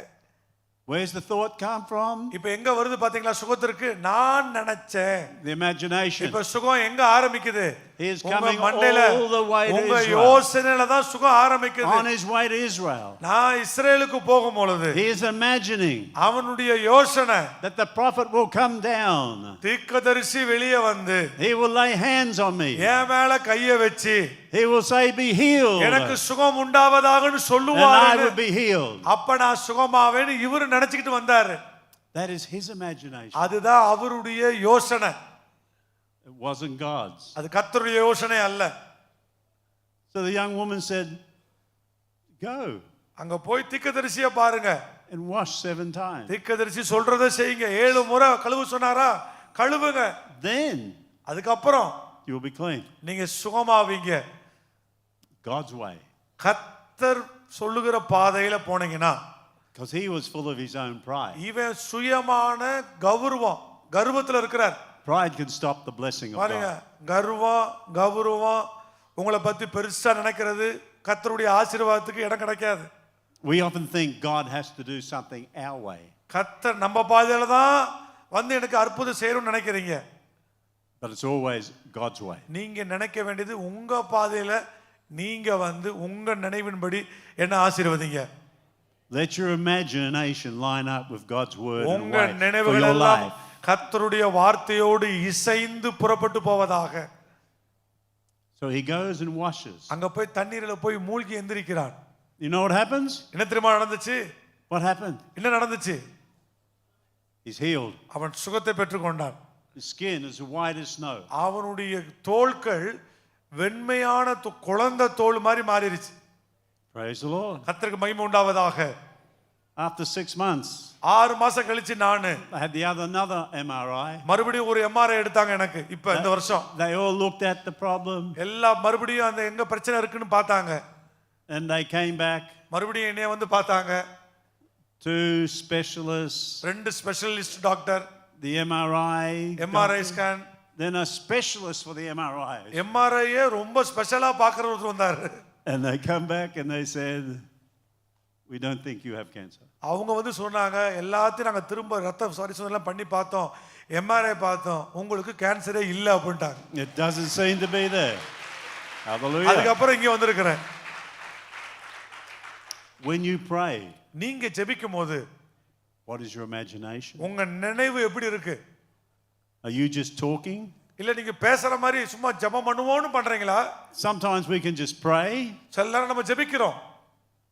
Where's the thought come from? இப்ப எங்க வருது பாத்தீங்களா சுகத்திற்கு? நான் நினைச்சேன். The imagination. இப்ப சுகம் எங்க ஆரம்பிக்குது? He is உங்க coming மண்டையில all the way to உங்க Israel. யோசனையில தான் சுகம் ஆரம்பிக்குது. On his way to Israel. நான் இஸ்ரேலுக்கு போகும் பொழுது He is imagining அவனுடைய யோசனை that the prophet will come down. தீர்க்கதரிசி வெளியே வந்து He will lay hands on me. என் மேல கைய வச்சு He will say, be healed. எனக்கு சுகம் உண்டாவதாகன்னு And I சொல்லுவாரு. will be healed. அப்ப நான் சுகமாவேன்னு இவரு நினைச்சுக்கிட்டு வந்தாரு. That is his imagination. அதுதான் அவருடைய யோசனை. It wasn't God's. அது கர்த்தருடைய யோசனை அல்ல. So the young woman said, go அங்க போய் தீர்க்கதரிசியை பாருங்க. and wash 7 times. தீர்க்கதரிசி சொல்றதை செய்யுங்க. 7 முறை கழுவு சொன்னாரா? கழுவுங்க. Then அதுக்கப்புறம் you will be clean. நீங்க சுகமாவீங்க. God's way. கர்த்தர் சொல்லுகிற பாதையில போனீங்கன்னா, Because he was full of his own pride. இவன் சுயமான கர்வத்துல இருக்கிறார். Pride can stop the blessing of பாருங்க, God. கௌரவம் உங்களை பத்தி பெருசா நினைக்கிறது கர்த்தருடைய ஆசீர்வாதத்துக்கு இடம் கிடைக்காது. We often think God has to do something our way. கர்த்தர் நம்ம பாதையில தான் வந்து எனக்கு அற்புதம் செய்யணும்னு நினைக்கிறீங்க. But it's always God's way. நீங்க நினைக்க வேண்டியது உங்க பாதையில நீங்க வந்து உங்க நினைவின்படி என்ன ஆசீர்வதிங்க. Let your imagination line up with God's word and உங்க way for நினைவுகள் your எல்லாம் life. கர்த்தருடைய வார்த்தையோடு இசைந்து புறப்பட்டு போவதாக. So he goes and washes. அங்க போய் தண்ணீரில போய் மூழ்கி எந்திரிக்கிறான். You know what happens? என்ன தெரியுமா நடந்துச்சு? What happened? என்ன நடந்துச்சு? He's healed. அவன் சுகத்தை பெற்றுக்கொண்டான். His skin is white as snow. அவனுடைய தோள்கள் வெண்மையான குழந்தை தோல் மாதிரி மாறிடுச்சு. Praise the Lord. கர்த்தருக்கு மகிமை உண்டாவதாக. After 6 months, 6 மாசம் கழிச்சு நானு I had another MRI. மறுபடியும் ஒரு எம்ஆர்ஐ எடுத்தாங்க எனக்கு இப்ப இந்த வருஷம். They all looked at the problem எல்லாம் மறுபடியும் அந்த எங்க பிரச்சனை இருக்குன்னு பார்த்தாங்க. and they came back. மறுபடியும் என்னைய வந்து பார்த்தாங்க. 2 specialists, 2 specialist doctor, the MRI, MRI scan, then a specialist for the MRI. எம்ஆர்ஐயே ரொம்ப ஸ்பெஷலா பார்க்கற ஒருத்தர் வந்தாரு. And they come back and they said, we don't think you have cancer. அவங்க வந்து சொன்னாங்க, எல்லாத்தையும் நாங்க திரும்ப ரத்த பரிசோதனை பண்ணி பார்த்தோம், எம்ஆர்ஐ பார்த்தோம், உங்களுக்கு கேன்சரே இல்ல அப்படின்ட்டாங்க. It doesn't seem to be there. Hallelujah. அதுக்கு அப்புறம் இங்க வந்திருக்கிறேன். When you pray, நீங்க ஜெபிக்கும் போது what is your imagination? உங்க நினைவு எப்படி இருக்கு? Are you just talking? இல்ல நீங்க பேசுற மாதிரி சும்மா ஜெபம் பண்ணுவோம்னு பண்றீங்களா? Sometimes we can just pray சில நேரம் நம்ம ஜெபிக்கிறோம்.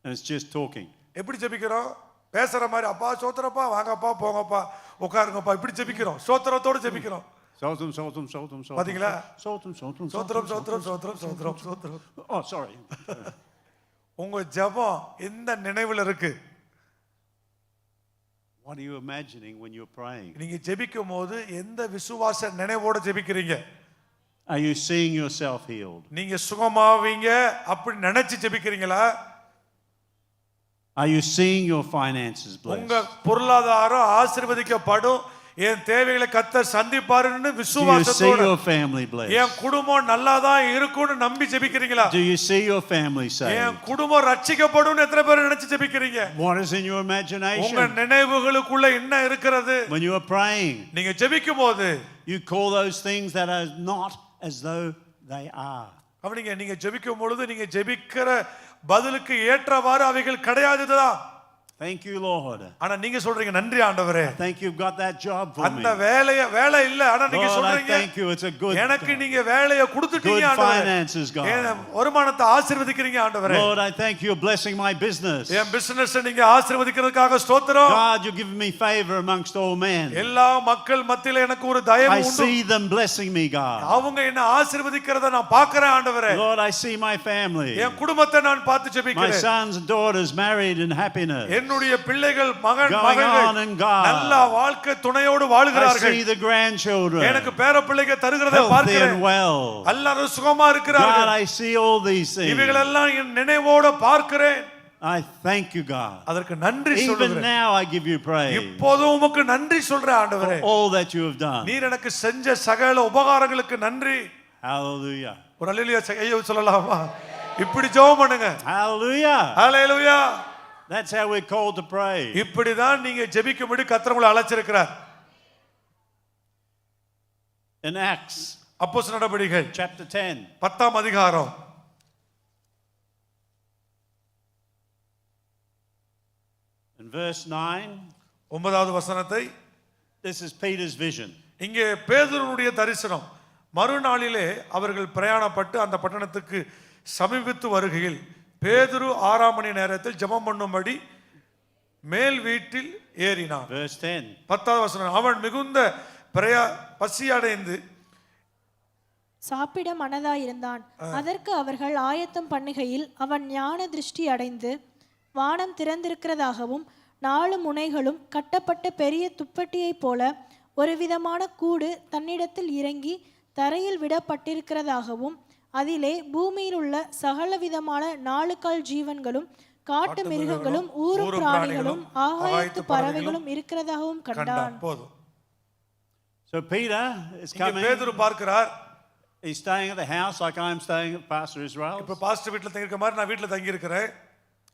and it's just talking. எப்படி ஜெபிக்கிறோம்? பேசுற மாதிரி, அப்பா சோத்திரப்பா, வாங்கப்பா, போங்கப்பா, உட்காருங்கப்பா, இப்படி ஜெபிக்கிறோம். சோத்திரத்தோட ஜெபிக்கிறோம். Sotum, sotum, sotum, sotum. பாத்தீங்களா? Sotum, sotum, சோத்திரம் சோத்திரம் சோத்திரம் சோத்திரம் சோத்திரம். Oh, sorry. உங்க ஜெபம் எந்த நினைவுல இருக்கு? What are you imagining when you're praying? நீங்க ஜெபிக்கும் போது எந்த விசுவாச நினைவோட ஜெபிக்கிறீங்க? Are you seeing yourself healed? நீங்க சுகமாவீங்க அப்படி நினைச்சு ஜெபிக்கிறீங்களா? Are you seeing your finances உங்க blessed? பொருளாதாரம் ஆசீர்வதிக்கப்படும், என் தேவைகளை கர்த்தர் சந்திப்பாருன்னு Do you see விசுவாசத்தோட your family blessed? என் குடும்பம் நல்லாதான் இருக்கும்னு நம்பி ஜெபிக்கிறீங்களா? Do you see your family N saved? குடும்பம் ரட்சிக்கப்படும்னு எத்தனை பேர் நினைச்சு ஜெபிக்கிறீங்க? What is in your உங்க imagination? நினைவுகளுக்குள்ள என்ன இருக்கிறது? When you are praying, நீங்க ஜெபிக்கும் போது you call those things that are not as though they are. கவனிங்க, நீங்க ஜெபிக்கும் பொழுது நீங்க ஜெபிக்கிற பதிலுக்கு ஏற்றவாறு அவைகள் கிடையாதுதான். Thank you, Lord. ஆனா நீங்க சொல்றீங்க நன்றி ஆண்டவரே, Thank you've got that job for me. அந்த வேலை இல்ல, ஆனா நீங்க Lord, I சொல்றீங்க thank you. It's a good எனக்கு நீங்க வேலையை கொடுத்துட்டீங்க good ஆண்டவரே, finances, என் God. வருமானத்தை ஆசீர்வதிக்கிறீங்க ஆண்டவரே, Lord, I thank you for blessing my business. N business நீங்க ஆசீர்வதிக்கிறதுக்காக ஸ்தோத்திரம். God, you've given me favor amongst all men. எல்லா மக்கள் மத்தியில எனக்கு ஒரு தயவு I உண்டு, see them blessing me, God. அவங்க என்ன ஆசீர்வதிக்கிறத நான் பார்க்கிறேன் ஆண்டவரே. Lord, I see my family. என் குடும்பத்தை நான் பார்த்து My ஜெபிக்கிறேன், sons and daughters married in happiness. என்னுடைய பிள்ளைகள் மகன் Going மகள்கள் on in God. நல்ல வாழ்க்கை துணையோடு I வாழ்கிறார்கள். see the grandchildren எனக்கு பேர பிள்ளைகள் தருகிறதை healthy பார்க்கிறேன், and well. எல்லாரும் சுகமா God, இருக்கிறார்கள். I see all these things. இவைகளெல்லாம் என் நினைவோட பார்க்கிறேன். I thank you, God. அதற்கு நன்றி Even சொல்லுகிறேன். now I give you praise இப்போதும் உமக்கு நன்றி சொல்றேன் for ஆண்டவரே, all that you have done. நீர் எனக்கு செஞ்ச சகல உபகாரங்களுக்கு நன்றி. Hallelujah. ஒரு அல்லேலூயா ஐயோ சொல்லலாமா? இப்படி ஜெபம் பண்ணுங்க. Hallelujah. Hallelujah. That's how we're called to pray. இப்படிதான் நீங்க ஜெபிக்கும்படி கர்த்தர் உங்களை அழைச்சிருக்கிறார். In Acts அப்போஸ்தலர் நடபடிகள் chapter 10, 10ஆம் அதிகாரம் in verse 9, 9வது வசனத்தை, this is Peter's vision. இங்கே பேதுருவுடைய தரிசனம். மறுநாளிலே அவர்கள் பிரயாணப்பட்டு அந்த பட்டணத்துக்கு சமீபித்து வருகையில் பேதுரு 6ஆம் மணி நேரத்தில் ஜெபம் பண்ணும்படி மேல் வீட்டில் ஏறினான். Verse 10. 10வது வசனம், அவன் மிகுந்த பசியடைந்து சாப்பிட மனதாயிருந்தான். அதற்கு அவர்கள் ஆயத்தம் பண்ணுகையில் அவன் ஞான திருஷ்டி அடைந்து வானம் திறந்திருக்கிறதாகவும் 4 முனைகளும் கட்டப்பட்ட பெரிய துப்பட்டியைப் போல ஒரு விதமான கூடு தன்னிடத்தில் இறங்கி தரையில் விடப்பட்டிருக்கிறதாகவும் அதிலே பூமியில் உள்ள சகல விதமான 4 கால் ஜீவன்களும் காட்டு மிருகங்களும் ஊரு பிராணிகளும் ஆகாயத்து பறவைகளும் இருக்கிறதாகவும் கண்டான். போதும். So Peter is இங்கே coming. பேதுரு பார்க்கிறார். He's staying at the house like I'm staying at Pastor Israel. இப்ப பாஸ்டர் வீட்ல தங்கி இருக்க மாதிரி நான் வீட்ல தங்கி இருக்கிறேன்.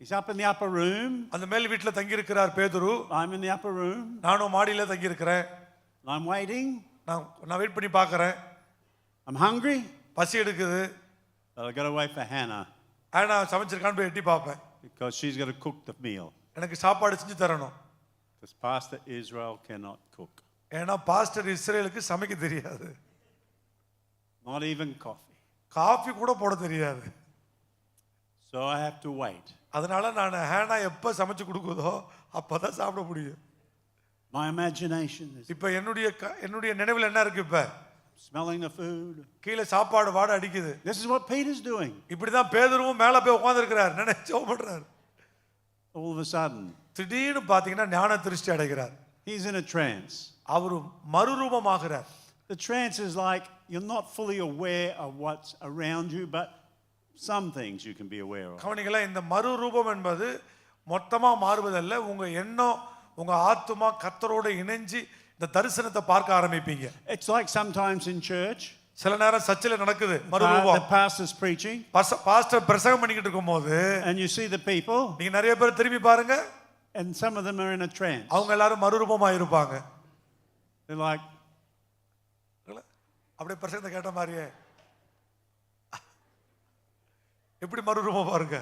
He's up in the upper room. அந்த மேல் வீட்ல தங்கி இருக்கிறார் பேதுரு. I'm in the upper room. நானும் மாடியில தங்கி இருக்கிறேன். I'm waiting. நான் வெயிட் பண்ணி பார்க்கறேன். I'm hungry. பசி எடுக்குது. But I got to wait for Hannah ஆனா சமைச்சிருக்கான்னு போய் எட்டி பார்ப்பேன். because she's got to cook the meal. எனக்கு சாப்பாடு செஞ்சு தரணும். Because Pastor Israel cannot cook. ஏன்னா பாஸ்டர் இஸ்ரேலுக்கு சமைக்க தெரியாது. Not even coffee. காஃபி கூட போட தெரியாது. So I have to wait. அதனால நான் ஹேனா எப்ப சமைச்சு கொடுக்குதோ அப்பதான் சாப்பிட முடியும். My imagination is இப்ப என்னுடைய நினைவுல என்ன இருக்கு? இப்ப smelling the food. கீழே சாப்பாடு வாடை அடிக்குது. This is what Peter's doing. இப்படிதான் பேதுருவும் மேல போய் உட்கார்ந்து இருக்கிறார், நினைச்சு பண்றாரு. All of a sudden, திடீர்னு பாத்தீங்கன்னா ஞான திருஷ்டி அடைகிறார். he's in a trance. அவரு மறுரூபமாகிறார். The trance is like you're not fully aware of what's around you, but some things you can be aware of. கவனிங்களா, இந்த மறுரூபம் என்பது மொத்தமா மாறுவதல்ல, உங்க எண்ணம் உங்க ஆத்துமா கர்த்தரோட இணைஞ்சு இந்த தரிசனத்தை பார்க்க ஆரம்பிப்பீங்க. It's like sometimes in church, சில நேரம் சர்ச்சில் நடக்குது the மறுரூபம். pastor's preaching, பாஸ்டர் பிரசங்கம் பண்ணிக்கிட்டு இருக்கும்போது and you see the people, நீங்க நிறைய பேர் திரும்பி பாருங்க, and some of them are in a trance. அவங்க எல்லாரும் மறுரூபமா இருப்பாங்க. They're like, அப்படியே பிரசங்கத்தை கேட்ட மாதிரியே எப்படி மறுரூபம் பாருங்க.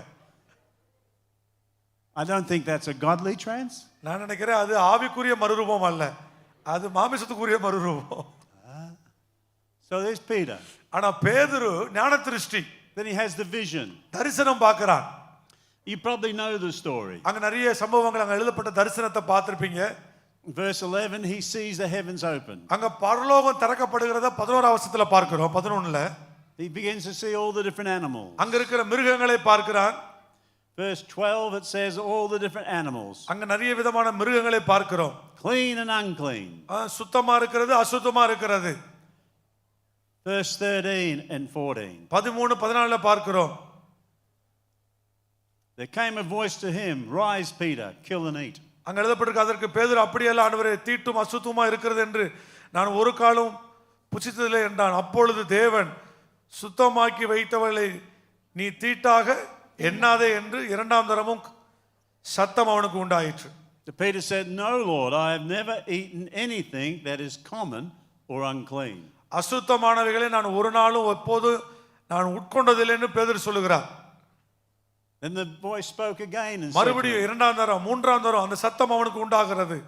I don't think that's a godly trance. நான் நினைக்கிறேன் அது ஆவிக்குரிய மறுரூபம் அல்ல, அது மாமிசத்துக்குரிய மறுரூபம். So there's Peter. ஆனா பேதுரு ஞான திருஷ்டி, Then he has the vision. தரிசனம் பார்க்கிறான். You probably know the story. அங்க நிறைய சம்பவங்கள் அங்க எழுதப்பட்ட தரிசனத்தை பார்த்திருப்பீங்க. Verse 11, he sees the heavens open. அங்க பரலோகம் திறக்கப்படுகிறத 11ஆம் வசனத்துல பார்க்கிறோம். 11ல He begins to see all the different animals. அங்க இருக்கிற மிருகங்களை பார்க்கிறான். Verse 12, it says all the different animals. அங்க நிறைய விதமான மிருகங்களை பார்க்கிறோம். Clean and unclean. சுத்தமா இருக்கிறது, அசுத்தமா இருக்கிறது. verse 13 and 14. 13, 14 பார்க்கிறோம். There came a voice to him, "Rise, Peter, kill and eat." அங்க எழுதப்பட்டிருக்கு, அதற்கு பேதுரு, அப்படியல்ல ஆண்டவரே, தீட்டும் அசுத்தமா இருக்கிறது என்று நான் ஒரு காலம் புசித்ததில்லை என்றான். அப்பொழுது தேவன், சுத்தமாக்கி வைத்தவளை நீ தீட்டாக எண்ணாதே என்று இரண்டாம் தரமும் சத்தம் அவனுக்கு உண்டாயிற்று. Peter said, "No, Lord, I have never eaten anything that is common or unclean." அசுத்தமானவைகளை நான் ஒரு நாளும் எப்போது நான் உட்கொண்டதில்லை என்று பேதுரு சொல்லுகிறார். Then the voice spoke again and said, மறுபடியும் இரண்டாம் தரம் மூன்றாம் தரம் அந்த சத்தம் அவனுக்கு உண்டாகிறது.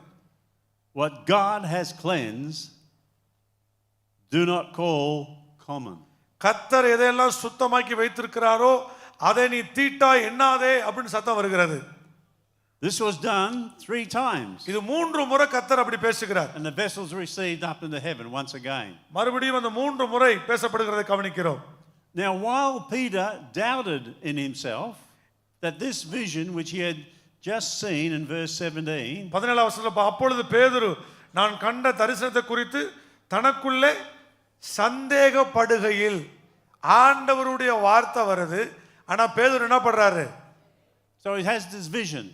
"What God has cleansed, do not call common." கர்த்தர் எதையெல்லாம் சுத்தமாக்கி வைத்திருக்கிறாரோ அதை நீ தீட்டா எண்ணாதே அப்படின்னு சத்தம் வருகிறது. This was done 3 times. இது 3 முறை கர்த்தர் அப்படி பேசுகிறார். And the vessels received up into heaven once again. மறுபடியும் அந்த 3 முறை பேசப்படுகிறதை கவனிக்கிறோம். Now, while Peter doubted in himself that this vision which he had just seen in verse 17, 17 வசனத்துல அப்பொழுது பேதுரு நான் கண்ட தரிசனத்தை குறித்து தனக்குள்ளே சந்தேகப்படுகையில், ஆண்டவருடைய வார்த்தை வருது, ஆனா பேதுரு என்ன பண்றாரு? so he has this vision.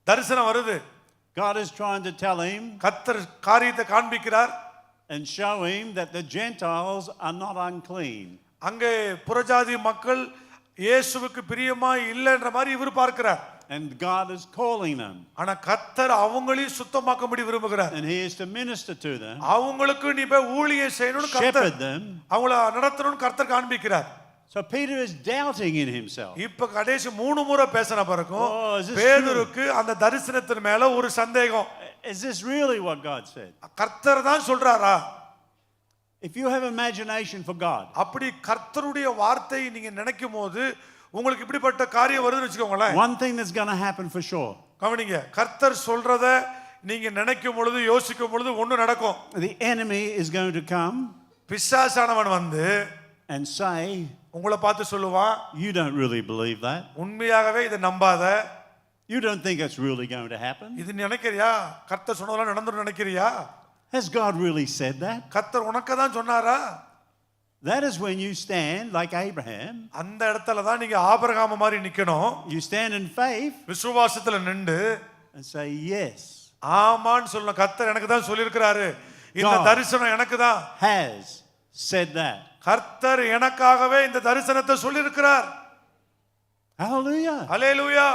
தரிசனம் வருது, God is trying to tell him கர்த்தர் காரியத்தை காண்பிக்கிறார் and show him that the Gentiles are not unclean. அங்கே புறஜாதி மக்கள் இயேசுவுக்கு பிரியமா இல்லைன்ற மாதிரி இவர் பார்க்கிறார். And God is calling them. ஆனா கர்த்தர் அவங்களையும் சுத்தமாக்கும்படி விரும்புகிறார். And he is to minister to them, அவங்களுக்கு நீ போய் ஊழியம் செய்யணும்னு கர்த்தர், shepherd them. அவங்கள நடத்தணும்னு கர்த்தர் காண்பிக்கிறார். So Peter is doubting in himself. இப்ப கடைசி 3 முறை பேசின பிறகும் Oh, is this பேதுருக்கு அந்த தரிசனத்தின் மேல ஒரு சந்தேகம். Is this really what God said? கர்த்தர் தான் சொல்றாரா? If you have imagination for God, அப்படி கர்த்தருடைய வார்த்தை நீங்க நினைக்கும் போது உங்களுக்கு இப்படிப்பட்ட காரியம் வருதுன்னு வெச்சுக்கோங்களேன். one thing that's going to happen for sure. கவனிங்க, கர்த்தர் சொல்றத நீங்க நினைக்கும் பொழுது யோசிக்கும் பொழுது ஒண்ணு நடக்கும். The enemy is going to come பிசாசானவன் வந்து and say, உங்களை பார்த்து சொல்லுவான், "You don't really believe that. உண்மையாகவே இதை நம்பாத. You don't think it's really going to happen. இது நினைக்கிறியா? கர்த்தர் சொன்னதெல்லாம் நடந்துரும் நினைக்கிறியா? Has God really said that?" கர்த்தர் உனக்கு தான் சொன்னாரா? That is when you stand like Abraham. அந்த இடத்துல தான் நீங்க ஆபிரகாம் மாதிரி நிக்கணும். You stand in faith விசுவாசத்துல நின்று and say, "Yes, ஆமான்னு சொல்லணும். கர்த்தர் எனக்கு தான் சொல்லியிருக்கிறாரு, இந்த God தரிசனம் எனக்கு தான். has said that." கர்த்தர் எனக்காகவே இந்த தரிசனத்தை சொல்லியிருக்கிறார். Hallelujah. Hallelujah.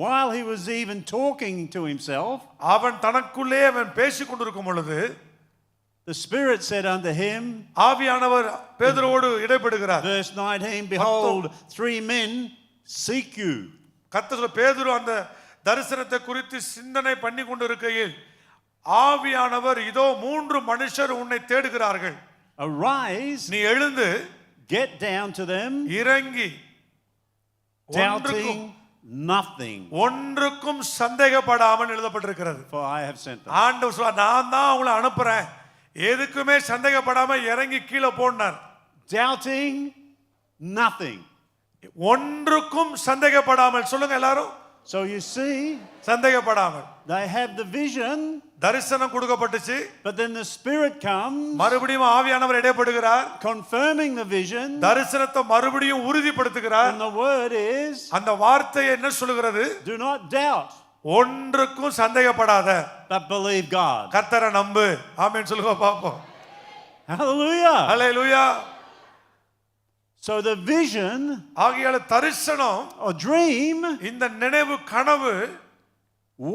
While he was even talking to himself, அவன் தனக்குள்ளே அவன் பேசிக் கொண்டிருக்கும் பொழுது the Spirit said unto him, ஆவியானவர் பேதுருவோடு இடைப்படுகிறார். verse 19, "Behold, 3 men seek you." கர்த்தர் பேதுரு அந்த தரிசனத்தை குறித்து சிந்தனை பண்ணி கொண்டிருக்கையில் ஆவியானவர், இதோ 3 மனுஷர் உன்னை தேடுகிறார்கள். Arise, நீ எழுந்து get down to them, இறங்கி doubting nothing, ஒன்றுக்கும் சந்தேகப்படாமல் எழுதப்பட்டிருக்கிறது. for I have sent them. ஆண்டவர் சொல்ல, நான் தான் உங்களை அனுப்புறேன், எதுக்குமே சந்தேகப்படாம இறங்கி கீழே போனார். Doubting nothing. ஒன்றுக்கும் சந்தேகப்படாமல் சொல்லுங்க எல்லாரும். So you see, சந்தேகப்படாமல் they have the vision, தரிசனம் கொடுக்கப்பட்டுச்சு. but then the Spirit comes, மறுபடியும் ஆவியானவர் இடைப்படுகிறார், confirming the vision, தரிசனத்தை மறுபடியும் உறுதிப்படுத்துகிறார். and the word is, அந்த வார்த்தை என்ன சொல்லுகிறது? do not doubt, ஒன்றுக்கும் சந்தேகப்படாத, but believe God. கர்த்தரை நம்பு. ஆமென் சொல்லுங்க பாப்போம். Hallelujah. Hallelujah. So the vision ஆகியால தரிசனம், or dream இந்த நினைவு கனவு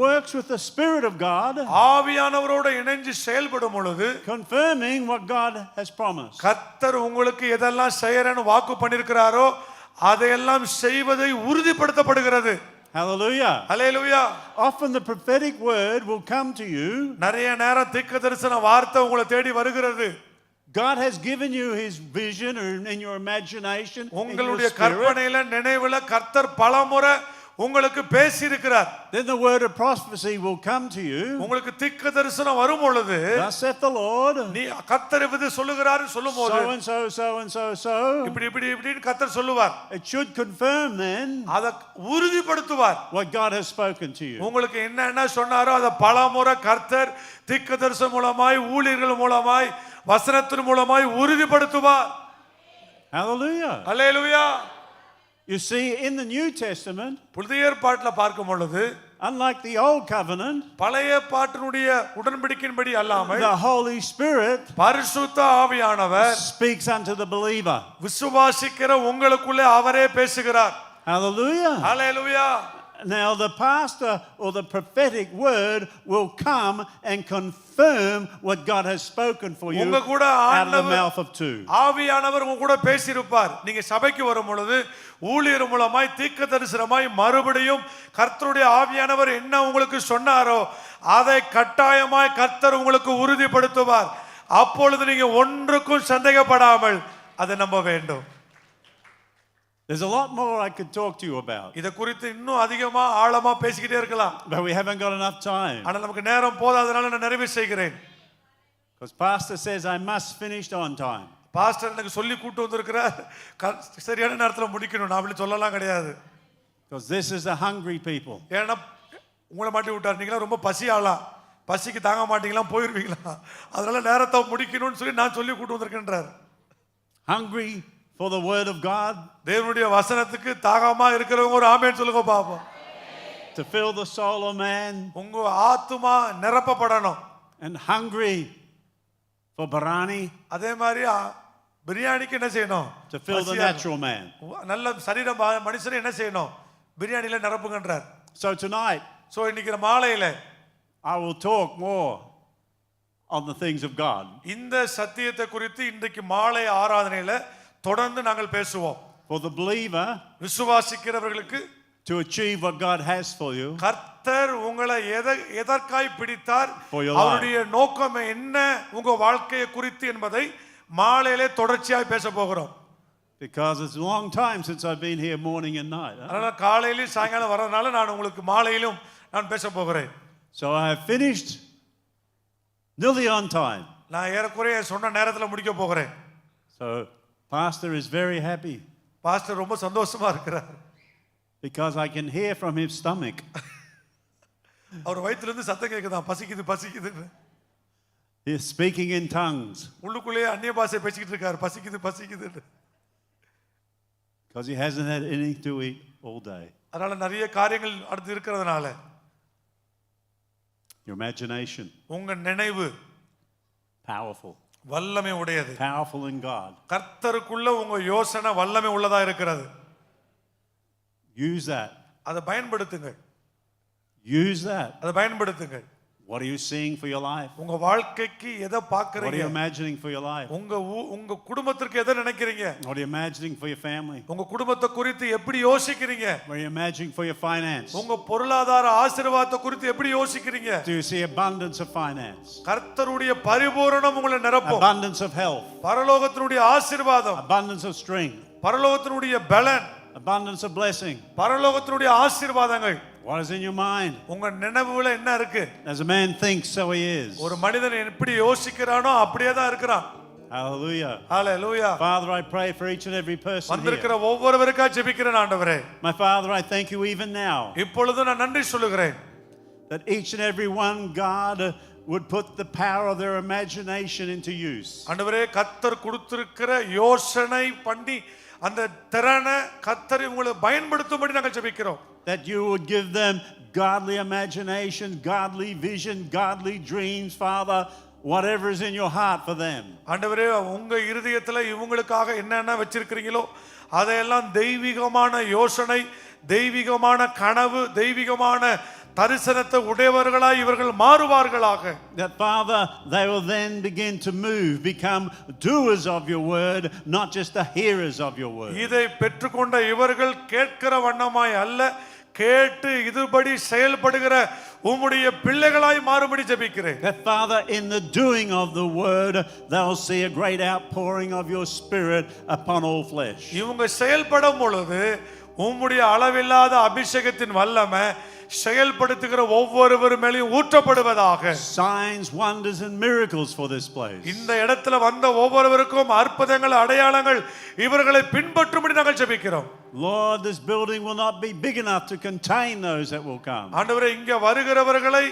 works with the Spirit of God, ஆவியானவரோடு இணைஞ்சு செயல்படும் பொழுது confirming what God has promised. கர்த்தர் உங்களுக்கு எதெல்லாம் செய்யறேன்னு வாக்கு பண்ணியிருக்கிறாரோ அதையெல்லாம் செய்வதை உறுதிப்படுத்தப்படுகிறது. Hallelujah. Hallelujah. Often the prophetic word will come to you. நிறைய நேரம் தீர்க்கதரிசன வார்த்தை உங்களை தேடி வருகிறது. God has given you his vision or in your imagination, in your உங்களுடைய spirit. கற்பனையில நினைவுல கர்த்தர் பலமுறை உங்களுக்கு பேசி இருக்கிறார். Then the word of prophecy will come to you. உங்களுக்கு தீர்க்கதரிசனம் வரும் பொழுது, Thus saith the Lord, நீ கர்த்தர் இது சொல்லுகிறாரு சொல்லும்போது, so and so, so and so, so. இப்படி இப்படி இப்படின்னு கர்த்தர் சொல்லுவார். It should confirm then அதை உறுதிப்படுத்துவார். what God has spoken to you. உங்களுக்கு என்ன சொன்னாரோ அதை பலமுறை கர்த்தர் தீர்க்கதரிசனம் மூலமாய் ஊழியர்கள் மூலமாய் வசனத்தின் மூலமாய் உறுதிப்படுத்துவார். Hallelujah. Hallelujah. You see, in the New Testament, புதிய ஏற்பாட்டில பார்க்கும் பொழுது unlike the Old Covenant, பழைய ஏற்பாட்டினுடைய உடன்படிக்கையின்படி அல்லாமல் the Holy Spirit பரிசுத்த ஆவியானவர் speaks unto the believer. விசுவாசிக்கிற உங்களுக்குள்ளே அவரே பேசுகிறார். Hallelujah. Hallelujah. Now, the pastor or the prophetic word will come and confirm what God has spoken for you உங்க கூட out of the mouth of two. ஆவியானவர் உங்க கூட பேசியிருப்பார். நீங்க சபைக்கு வரும் பொழுது ஊழியர் மூலமாய் தீர்க்கதரிசனமாய் மறுபடியும் கர்த்தருடைய ஆவியானவர் என்ன உங்களுக்கு சொன்னாரோ அதை கட்டாயமாய் கர்த்தர் உங்களுக்கு உறுதிப்படுத்துவார். அப்பொழுது நீங்க ஒன்றுக்கும் சந்தேகப்படாமல் அதை நம்ப வேண்டும். There's a lot more I could talk to you about, இத குறித்து இன்னும் அதிகமா ஆழமா பேசிக்கிட்டே இருக்கலாம். but we haven't got enough time. ஆனா நமக்கு நேரம் போதாதனால நான் நிறைவு செய்கிறேன். Because pastor says I must finish on time. Pastor எனக்கு சொல்லி கூட்டி வந்திருக்கிறார், சரியான நேரத்துல முடிக்கணும். நான் அப்படி சொல்லலாம் கிடையாது. Because this is the hungry people. ஏன்னா உங்களை மாட்டி விட்டார். நீங்களா ரொம்ப பசி ஆளலாம், பசிக்கு தாங்க மாட்டீங்களா, போயிருவீங்களா, அதனால நேரத்தை முடிக்கணும்னு சொல்லி நான் சொல்லி கூட்டி வந்திருக்கின்றார். Hungry for the word of God, தேவனுடைய வசனத்துக்கு தாகமா இருக்கிறவங்க ஒரு ஆமென் சொல்லுங்க பாப்போம். to fill the soul of man, உங்க ஆத்துமா நிரப்பப்படணும். and hungry for biryani, அதே மாதிரி பிரியாணிக்கு என்ன செய்யணும்? to fill the natural man. நல்ல சரீரம் மனுஷனை என்ன செய்யணும்? பிரியாணில நிரப்புங்கன்றார். So tonight சோ இன்னைக்கு மாலையில I will talk more on the things of God. இந்த சத்தியத்தை குறித்து இன்றைக்கு மாலை ஆராதனையில தொடர்ந்து நாங்கள் பேசுவோம். For the believer விசுவாசிக்கிறவர்களுக்கு to achieve what God has for you, கர்த்தர் உங்களை எதற்காய் பிடித்தார், For your life. அவருடைய நோக்கம் என்ன உங்க வாழ்க்கையை குறித்து என்பதை மாலையிலே தொடர்ச்சியாய் பேச போகிறோம். because it's a long time since I've been here morning and night. அதனால காலையிலும் சாயங்காலம் வரதுனால நான் உங்களுக்கு மாலையிலும் நான் பேச போகிறேன். So I have finished nearly on time. நான் ஏறக்குறைய சொன்ன நேரத்துல முடிக்க போகிறேன். So pastor is very happy pastor ரொம்ப சந்தோஷமா இருக்கிறார். because I can hear from his stomach. அவர் வயித்துல இருந்து சத்தம் கேக்குதான், பசிக்குது பசிக்குது. He is speaking in tongues உள்ளுக்குள்ளேயே அந்நிய பாஷை பேசிக்கிட்டு இருக்கார், பசிக்குது பசிக்குது. because he hasn't had anything to eat all day. அதனால நிறைய காரியங்கள் அடுத்து இருக்கிறதுனால Your imagination, உங்க நினைவு powerful. வல்லமை உடையது. Powerful in God. கர்த்தருக்குள்ள உங்க யோசனை வல்லமை உள்ளதா இருக்கிறது. Use that. அதை பயன்படுத்துங்கள். Use that. அதை பயன்படுத்துங்கள். What are you seeing for your life? உங்க வாழ்க்கைக்கு எதை What are பார்க்கறீங்க? you imagining for your life? உங்க குடும்பத்திற்கு எதை நினைக்கிறீங்க? What are you imagining for your family? உங்க குடும்பத்தை குறித்து எப்படி யோசிக்கிறீங்க? What are you imagining for your finance? உங்க பொருளாதார ஆசீர்வாதத்தை குறித்து எப்படி யோசிக்கிறீங்க? Do you see abundance of finance? கர்த்தருடைய பரிபூரணம் உங்களை நிரப்பும். Abundance of health? பரலோகத்தினுடைய ஆசீர்வாதம், Abundance of strength? பரலோகத்தினுடைய பலன், Abundance of blessing? பரலோகத்தினுடைய ஆசீர்வாதங்கள் What is in your mind? உங்க நினைவுல என்ன இருக்கு? As a man thinks, so he is. ஒரு மனிதன் எப்படி யோசிக்கிறானோ அப்படியே தான் இருக்கிறான். Hallelujah. Hallelujah. Father, I pray for each and every person வந்திருக்கிற here. ஒவ்வொருவருக்கா ஜெபிக்கிறேன் ஆண்டவரே. My Father, I thank you even now இப்பொழுது நான் நன்றி சொல்லுகிறேன். that each and every one, God, would put the power of their imagination into use. ஆண்டவரே, கர்த்தர் கொடுத்திருக்கிற யோசனை பண்ணி அந்த திறனை கர்த்தர் உங்களை பயன்படுத்தும்படி நாங்கள் ஜெபிக்கிறோம். That you would give them godly imagination, godly vision, godly dreams, Father, whatever is in your heart for them. ஆண்டவரே, உங்க இருதயத்துல இவங்களுக்காக என்னென்ன வச்சிருக்கிறீங்களோ அதையெல்லாம் தெய்வீகமான யோசனை, தெய்வீகமான கனவு, தெய்வீகமான தரிசனத்தை உடையவர்களாய் இவர்கள் மாறுவார்களாக. That Father, they will then begin to move, become doers of your word, not just the hearers of your word. இதை பெற்றுக்கொண்ட இவர்கள் கேட்கிற வண்ணமாய் அல்ல, கேட்டு இதுபடி செயல்படுகிற உம்முடைய பிள்ளைகளாய் மாறும்படி ஜெபிக்கிறேன். That Father, in the doing of the word, they'll see a great outpouring of your spirit upon all flesh. இவங்க செயல்படும் பொழுது உம்முடைய அளவில்லாத அபிஷேகத்தின் வல்லமை செயல்படுத்துகிற ஒவ்வொருவர் மேலும் ஊற்றப்படுவதாக. Signs, wonders and miracles for this place. இந்த இடத்துல வந்த ஒவ்வொருவருக்கும் அற்புதங்கள் அடையாளங்கள் இவர்களை பின்பற்றும்படி நாங்கள் ஜெபிக்கிறோம். Lord, this building will not be big enough to contain those that will come. ஆண்டவரே, இங்க வருகிறவர்களை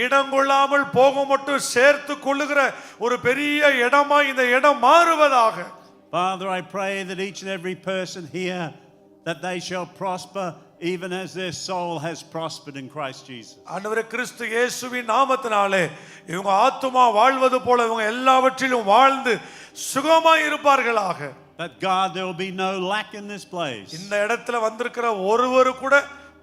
இடம் கொள்ளாமல் போக மட்டும் சேர்த்து கொள்ளுகிற ஒரு பெரிய இடமா இந்த இடம் மாறுவதாக. Father, I pray that each and every person here, that they shall prosper even as their soul has prospered in Christ Jesus. ஆண்டவரே, கிறிஸ்து இயேசுவின் நாமத்தினாலே இவங்க ஆத்துமா வாழ்வது போல இவங்க எல்லாவற்றிலும் வாழ்ந்து சுகமாய் இருப்பார்களாக. That God, there will be no lack in this place. இந்த இடத்துல வந்திருக்கிற ஒருவரு கூட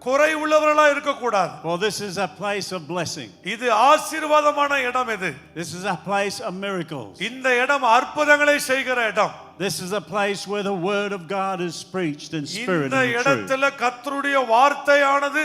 குறை உள்ளவர்களா இருக்க கூடாது. For this is a place of blessing. இது ஆசீர்வாதமான இடம். இது This is a place of miracles. இந்த இடம் அற்புதங்களை செய்கிற இடம். This is a place where the word of God is preached in spirit இந்த and truth. இடத்துல கர்த்தருடைய வார்த்தையானது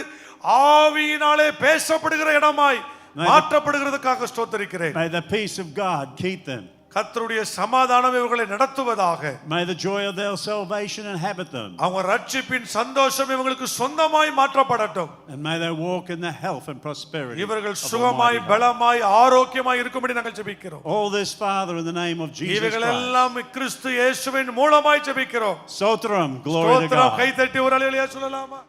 ஆவியினாலே பேசப்படுகிற இடமாய் மாற்றப்படுகிறதுக்காக ஸ்தோத்திரிக்கிறேன். May the peace of God keep them. கர்த்தருடைய சமாதானம் இவர்களை நடத்துவதாக. May the joy of their salvation inhabit them. அவங்க ரட்சிப்பின் சந்தோஷம் இவங்களுக்கு சொந்தமாய் மாற்றப்படட்டும். And may they walk in the health and prosperity. இவர்கள் சுகமாய் பலமாய் ஆரோக்கியமாய் இருக்கும்படி நாங்கள் ஜெபிக்கிறோம். All this, Father, in the name of Jesus இவைகள் Christ. எல்லாம் கிறிஸ்து இயேசுவின் மூலமாய் ஜெபிக்கிறோம். Sotram, glory to ஸ்தோத்திரம். God. கை தட்டி ஒரு அல்லேலூயா சொல்லலாமா?